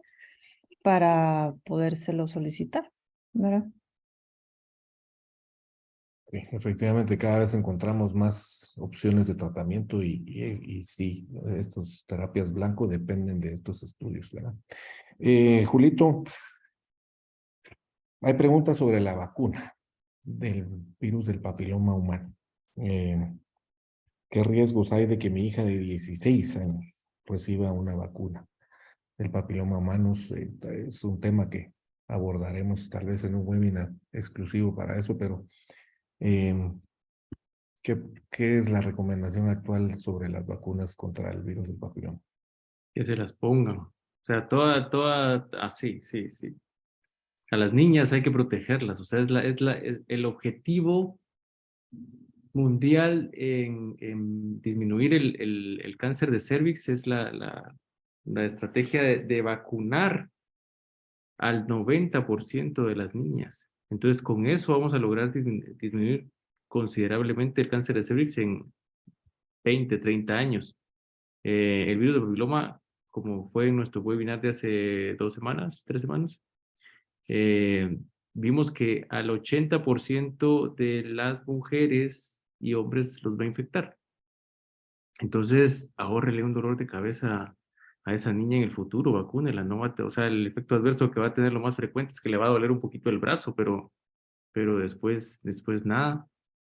para podérselo solicitar, ¿verdad? Sí, efectivamente, cada vez encontramos más opciones de tratamiento y sí, estas terapias blanco dependen de estos estudios, ¿verdad? Julito, hay preguntas sobre la vacuna del virus del papiloma humano. ¿Qué riesgos hay de que mi hija de 16 años reciba una vacuna del papiloma humano? Es un tema que abordaremos tal vez en un webinar exclusivo para eso, pero ¿qué es la recomendación actual sobre las vacunas contra el virus del papiloma? Que se las pongan. O sea, así, sí, sí. A las niñas hay que protegerlas. O sea, es el objetivo mundial en disminuir el cáncer de cervix es la estrategia de vacunar al 90% de las niñas. Entonces, con eso vamos a lograr disminuir considerablemente el cáncer de cervix en 20, 30 años. El virus del papiloma, como fue en nuestro webinar de hace 2 semanas, 3 semanas, vimos que al 80% de las mujeres y hombres los va a infectar. Entonces, ahórrele un dolor de cabeza a esa niña en el futuro, vacúnela, no va o sea, el efecto adverso que va a tener lo más frecuente es que le va a doler un poquito el brazo, pero después nada,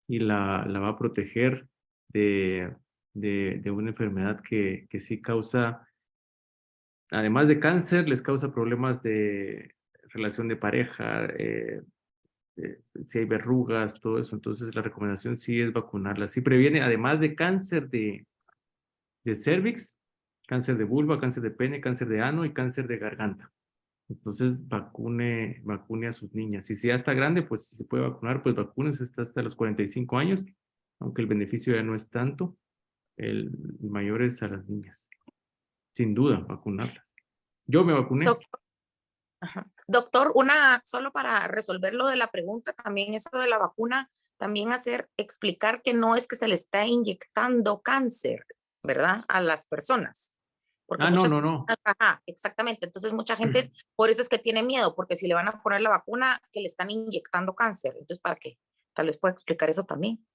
y la va a proteger de una enfermedad que sí causa, además de cáncer, les causa problemas de relación de pareja, si hay verrugas, todo eso. Entonces la recomendación sí es vacunarla. Sí previene, además de cáncer de cervix, cáncer de vulva, cáncer de pene, cáncer de ano y cáncer de garganta. Entonces vacune a sus niñas. Y si ya está grande, pues si se puede vacunar, pues vacúnese hasta los 45 años, aunque el beneficio ya no es tanto. El mayor es a las niñas. Sin duda, vacunarlas. Yo me vacuné. Doctor, ajá. Doctor, solo para resolver lo de la pregunta, también eso de la vacuna, también explicar que no es que se le está inyectando cáncer, ¿verdad? A las personas. Porque No. Ajá, exactamente. Entonces mucha gente, por eso es que tiene miedo, porque si le van a poner la vacuna, que le están inyectando cáncer. Entonces, ¿para qué? Tal vez pueda explicar eso también.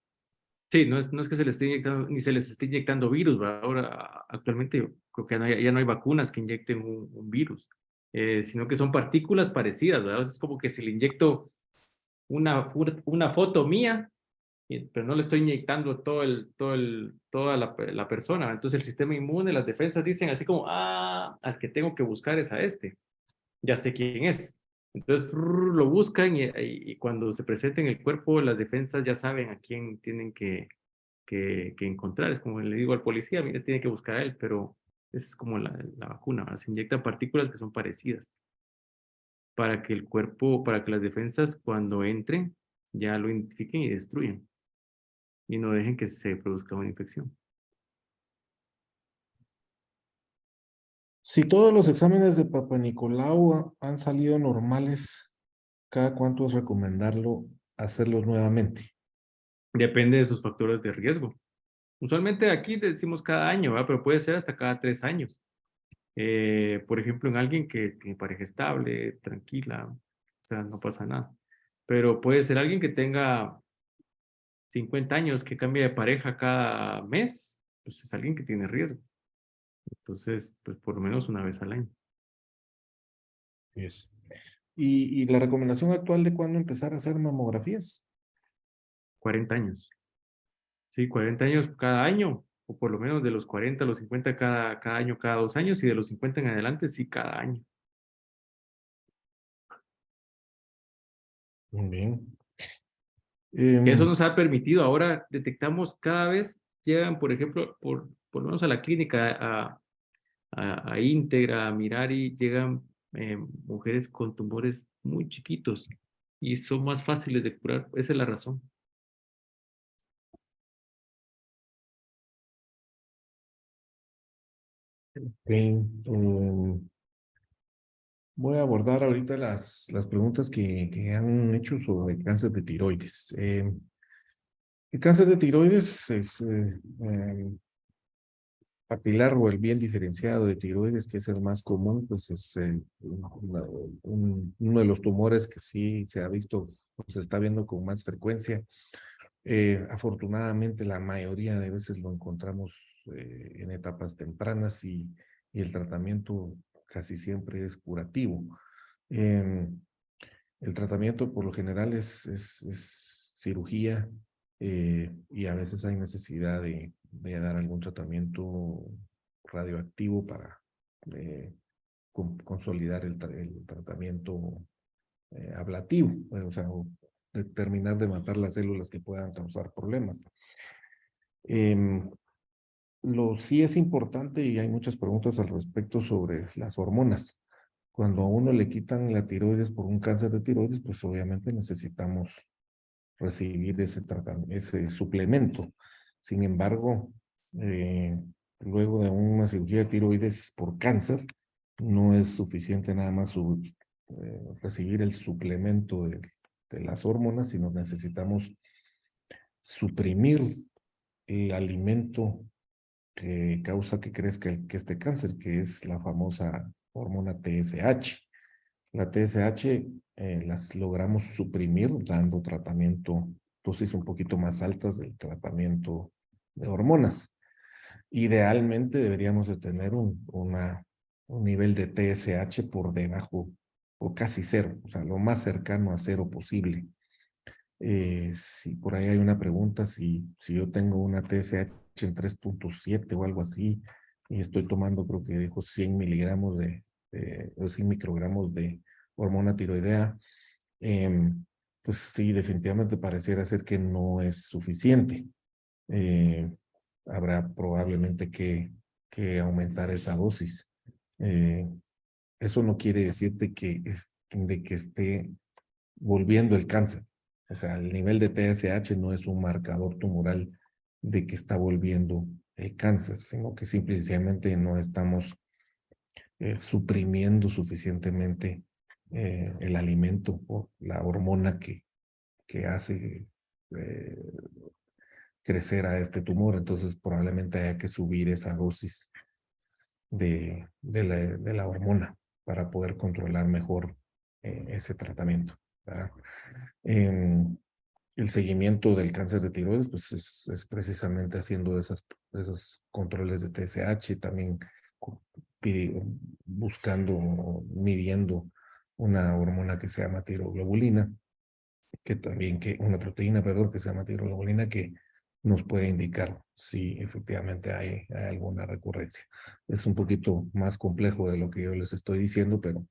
Sí, no es que se les esté inyectando, ni se les esté inyectando virus, ¿verdad? Ahora, actualmente, creo que ya no hay vacunas que inyecten un virus, sino que son partículas parecidas, ¿verdad? O sea, es como que si le inyecto una foto mía, pero no le estoy inyectando toda la persona. Entonces el sistema inmune, las defensas dicen así como, al que tengo que buscar es a este, ya sé quién es. Entonces lo buscan y cuando se presenta en el cuerpo, las defensas ya saben a quién tienen que encontrar. Es como le digo al policía, mire, tiene que buscar a él, pero esa es como la vacuna, ¿verdad? Se inyectan partículas que son parecidas para que el cuerpo, para que las defensas cuando entren ya lo identifiquen y destruyan y no dejen que se produzca una infección. Si todos los exámenes de Papa Nicolau han salido normales, ¿cada cuánto es recomendarlo hacerlos nuevamente? Depende de sus factores de riesgo. Usualmente aquí decimos cada año, ¿verdad? Pero puede ser hasta cada 3 años. Por ejemplo, en alguien que tiene pareja estable, tranquila, o sea, no pasa nada. Pero puede ser alguien que tenga 50 años, que cambie de pareja cada mes, pues es alguien que tiene riesgo. Entonces, pues por lo menos una vez al año. Yes. ¿Y la recomendación actual de cuándo empezar a hacer mamografías? 40 años. Sí, 40 años cada año, o por lo menos de los 40 a los 50 cada año, cada 2 años, y de los 50 en adelante, sí, cada año. Muy bien. Que eso nos ha permitido, ahora detectamos cada vez, llegan, por ejemplo, por lo menos a la clínica, a Íntegra, a Mirari, llegan mujeres con tumores muy chiquitos y son más fáciles de curar. Esa es la razón. Bien, voy a abordar ahorita las preguntas que han hecho sobre el cáncer de tiroides. El cáncer de tiroides es papilar o el bien diferenciado de tiroides, que es el más común, pues es uno de los tumores que sí se ha visto, o se está viendo con más frecuencia. Afortunadamente, la mayoría de veces lo encontramos en etapas tempranas y el tratamiento casi siempre es curativo. El tratamiento por lo general es cirugía y a veces hay necesidad de dar algún tratamiento radioactivo para consolidar el tratamiento ablativo, o sea, terminar de matar las células que puedan causar problemas. Sí es importante y hay muchas preguntas al respecto sobre las hormonas. Cuando a uno le quitan la tiroides por un cáncer de tiroides, pues obviamente necesitamos recibir ese suplemento. Sin embargo, luego de una cirugía de tiroides por cáncer, no es suficiente nada más recibir el suplemento de las hormonas, sino necesitamos suprimir el alimento que causa que crezca este cáncer, que es la famosa hormona TSH. La TSH las logramos suprimir dando tratamiento, dosis un poquito más altas del tratamiento de hormonas. Idealmente deberíamos de tener un nivel de TSH por debajo o casi cero, o sea, lo más cercano a cero posible. Si por ahí hay una pregunta, si yo tengo una TSH en 3.7 o algo así, y estoy tomando, creo que dijo 100 miligramos o 100 microgramos de hormona tiroidea, pues sí, definitivamente pareciera ser que no es suficiente. Habrá probablemente que aumentar esa dosis. Eso no quiere decir de que esté volviendo el cáncer. O sea, el nivel de TSH no es un marcador tumoral de que está volviendo el cáncer, sino que simplemente no estamos suprimiendo suficientemente el alimento o la hormona que hace crecer a este tumor. Entonces probablemente haya que subir esa dosis de la hormona para poder controlar mejor ese tratamiento, ¿verdad? el seguimiento del cáncer de tiroides, pues es precisamente haciendo esos controles de TSH, también buscando, midiendo una hormona que se llama tiroglobulina, una proteína, perdón, que se llama tiroglobulina, que nos puede indicar si efectivamente hay alguna recurrencia. Es un poquito más complejo de lo que yo les estoy diciendo, pero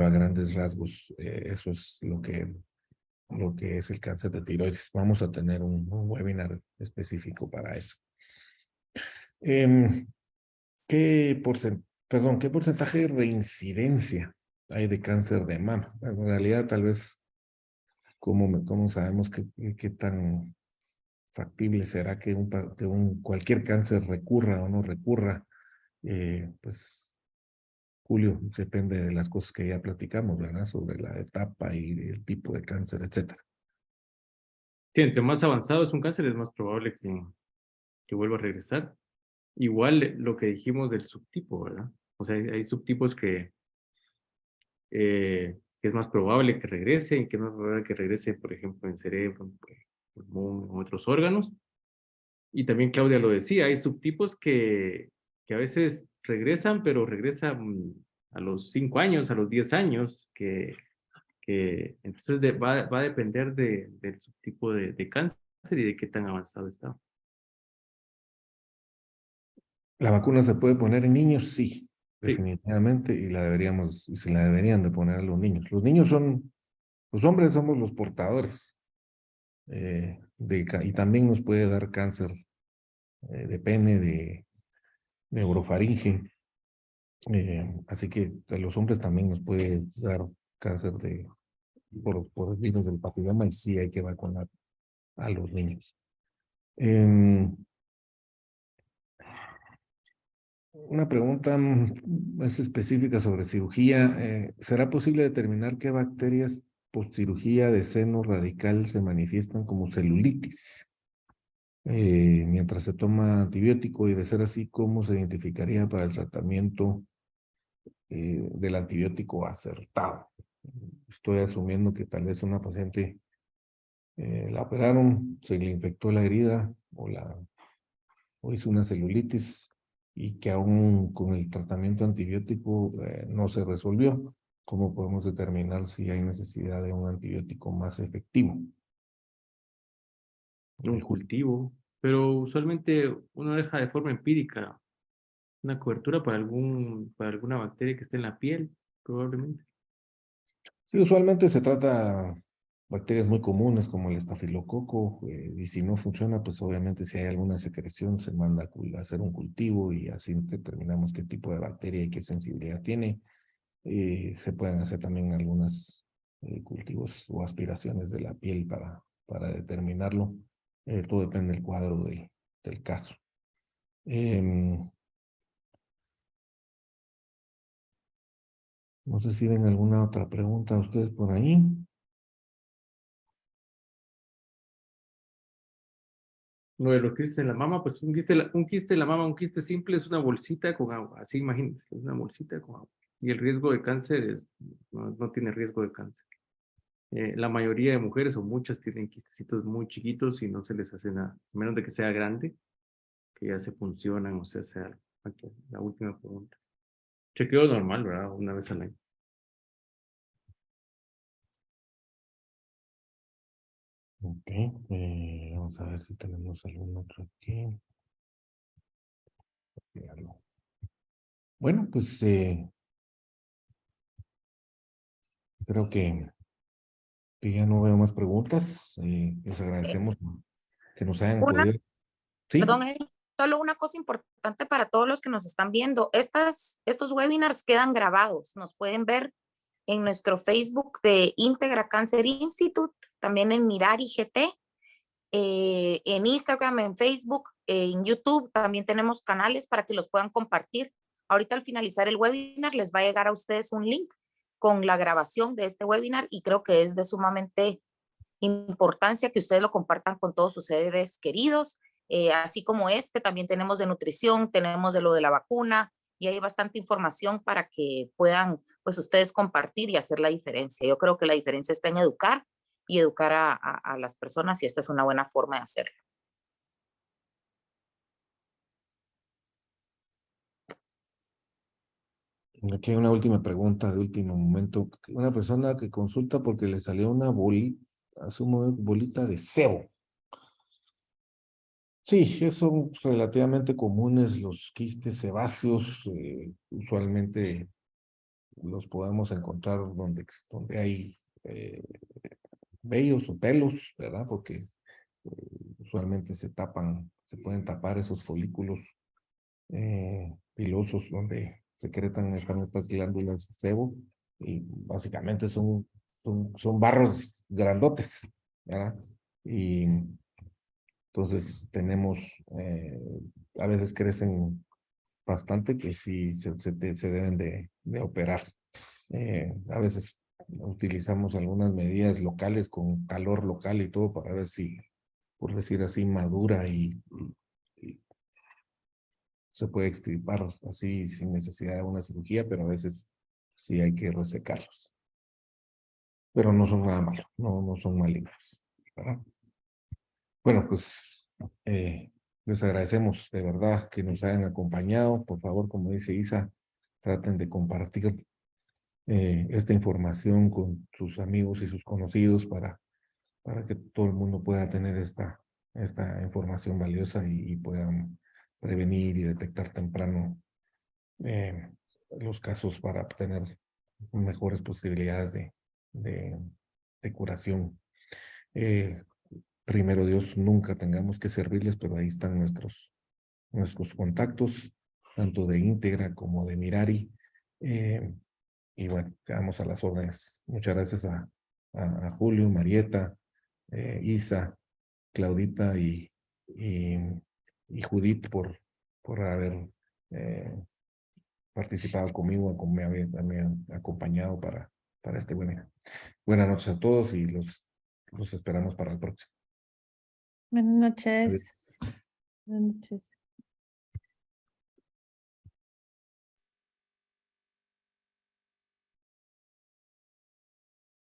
a grandes rasgos eso es lo que es el cáncer de tiroides. Vamos a tener un webinar específico para eso. ¿Qué porcentaje de reincidencia hay de cáncer de mama? En realidad, tal vez, ¿cómo sabemos qué tan factible será que cualquier cáncer recurra o no recurra? Pues, Julio, depende de las cosas que ya platicamos, ¿verdad? Sobre la etapa y el tipo de cáncer, etcétera. Sí, entre más avanzado es un cáncer, es más probable que vuelva a regresar. Igual lo que dijimos del subtipo, ¿verdad? O sea, hay subtipos que es más probable que regrese, y que no es probable que regrese, por ejemplo, en cerebro, en pulmón, en otros órganos. Y también Claudia lo decía, hay subtipos que a veces regresan, pero regresan a los 5 años, a los 10 años, entonces va a depender del subtipo de cáncer y de qué tan avanzado está. ¿La vacuna se puede poner en niños? Sí, Sí. definitivamente, y se la deberían de poner a los niños. Los niños los hombres somos los portadores, y también nos puede dar cáncer de pene, de orofaringe, así que a los hombres también nos puede dar cáncer por el virus del papiloma, y sí hay que vacunar a los niños. Una pregunta más específica sobre cirugía. ¿Será posible determinar qué bacterias postcirugía de seno radical se manifiestan como celulitis mientras se toma antibiótico? Y de ser así, ¿cómo se identificaría para el tratamiento del antibiótico acertado? Estoy asumiendo que tal vez una paciente la operaron, se le infectó la herida o hizo una celulitis y que aún con el tratamiento antibiótico no se resolvió. ¿Cómo podemos determinar si hay necesidad de un antibiótico más efectivo? Un cultivo, pero usualmente uno deja de forma empírica una cobertura para alguna bacteria que esté en la piel, probablemente. Sí, usualmente se trata bacterias muy comunes como el estafilococo, y si no funciona, pues obviamente si hay alguna secreción se manda a hacer un cultivo y así determinamos qué tipo de bacteria y qué sensibilidad tiene. Se pueden hacer también algunos cultivos o aspiraciones de la piel para determinarlo. Todo depende del cuadro del caso. No sé si ven alguna otra pregunta ustedes por ahí. Lo de los quistes en la mama, pues un quiste en la mama, un quiste simple es una bolsita con agua, así imagínense, es una bolsita con agua. Y el riesgo de cáncer no tiene riesgo de cáncer. La mayoría de mujeres o muchas tienen quistecitos muy chiquitos y no se les hace nada, a menos de que sea grande, que ya se funcionan o se hace algo. Aquí, la última pregunta. Chequeo normal, ¿verdad? Una vez al año. Ok, vamos a ver si tenemos algún otro aquí. Bueno, pues creo que ya no veo más preguntas. Les agradecemos que nos hayan Una, podido. Sí, perdón, solo una cosa importante para todos los que nos están viendo. Estos webinars quedan grabados. Nos pueden ver en nuestro Facebook de Integra Cancer Institute, también en Mirar IGT, en Instagram, en Facebook, en YouTube. También tenemos canales para que los puedan compartir. Ahorita al finalizar el webinar les va a llegar a ustedes un link con la grabación de este webinar y creo que es de sumamente importancia que ustedes lo compartan con todos sus seres queridos, así como también tenemos de nutrición, tenemos de lo de la vacuna y hay bastante información para que puedan pues ustedes compartir y hacer la diferencia. Yo creo que la diferencia está en educar y educar a las personas, y esta es una buena forma de hacerlo. Aquí hay una última pregunta de último momento. Una persona que consulta porque le salió una bolita, asumo, bolita de sebo. Sí, son relativamente comunes los quistes sebáceos. Usualmente los podemos encontrar donde hay vellos o pelos, ¿verdad? Porque usualmente se pueden tapar esos folículos pilosos donde están estas glándulas de sebo, y básicamente son barros grandotes, ¿verdad? Y entonces a veces crecen bastante que sí se deben de operar. A veces utilizamos algunas medidas locales con calor local y todo para ver si, por decir así, madura y se puede extirpar así sin necesidad de una cirugía, pero a veces sí hay que resecarlos. Pero no son nada malo, no son malignos, ¿verdad? Bueno, pues les agradecemos de verdad que nos hayan acompañado. Por favor, como dice Isa, traten de compartir esta información con sus amigos y sus conocidos para que todo el mundo pueda tener esta información valiosa y puedan prevenir y detectar temprano los casos para obtener mejores posibilidades de curación. Primero Dios, nunca tengamos que servirles, pero ahí están nuestros contactos, tanto de Íntegra como de Mirari. Y bueno, quedamos a las órdenes. Muchas gracias a Julio, Marieta, Isa, Claudita y Judith por haber participado conmigo, me habían acompañado para este webinar. Buenas noches a todos y los esperamos para el próximo. Buenas noches. Adiós. Buenas noches.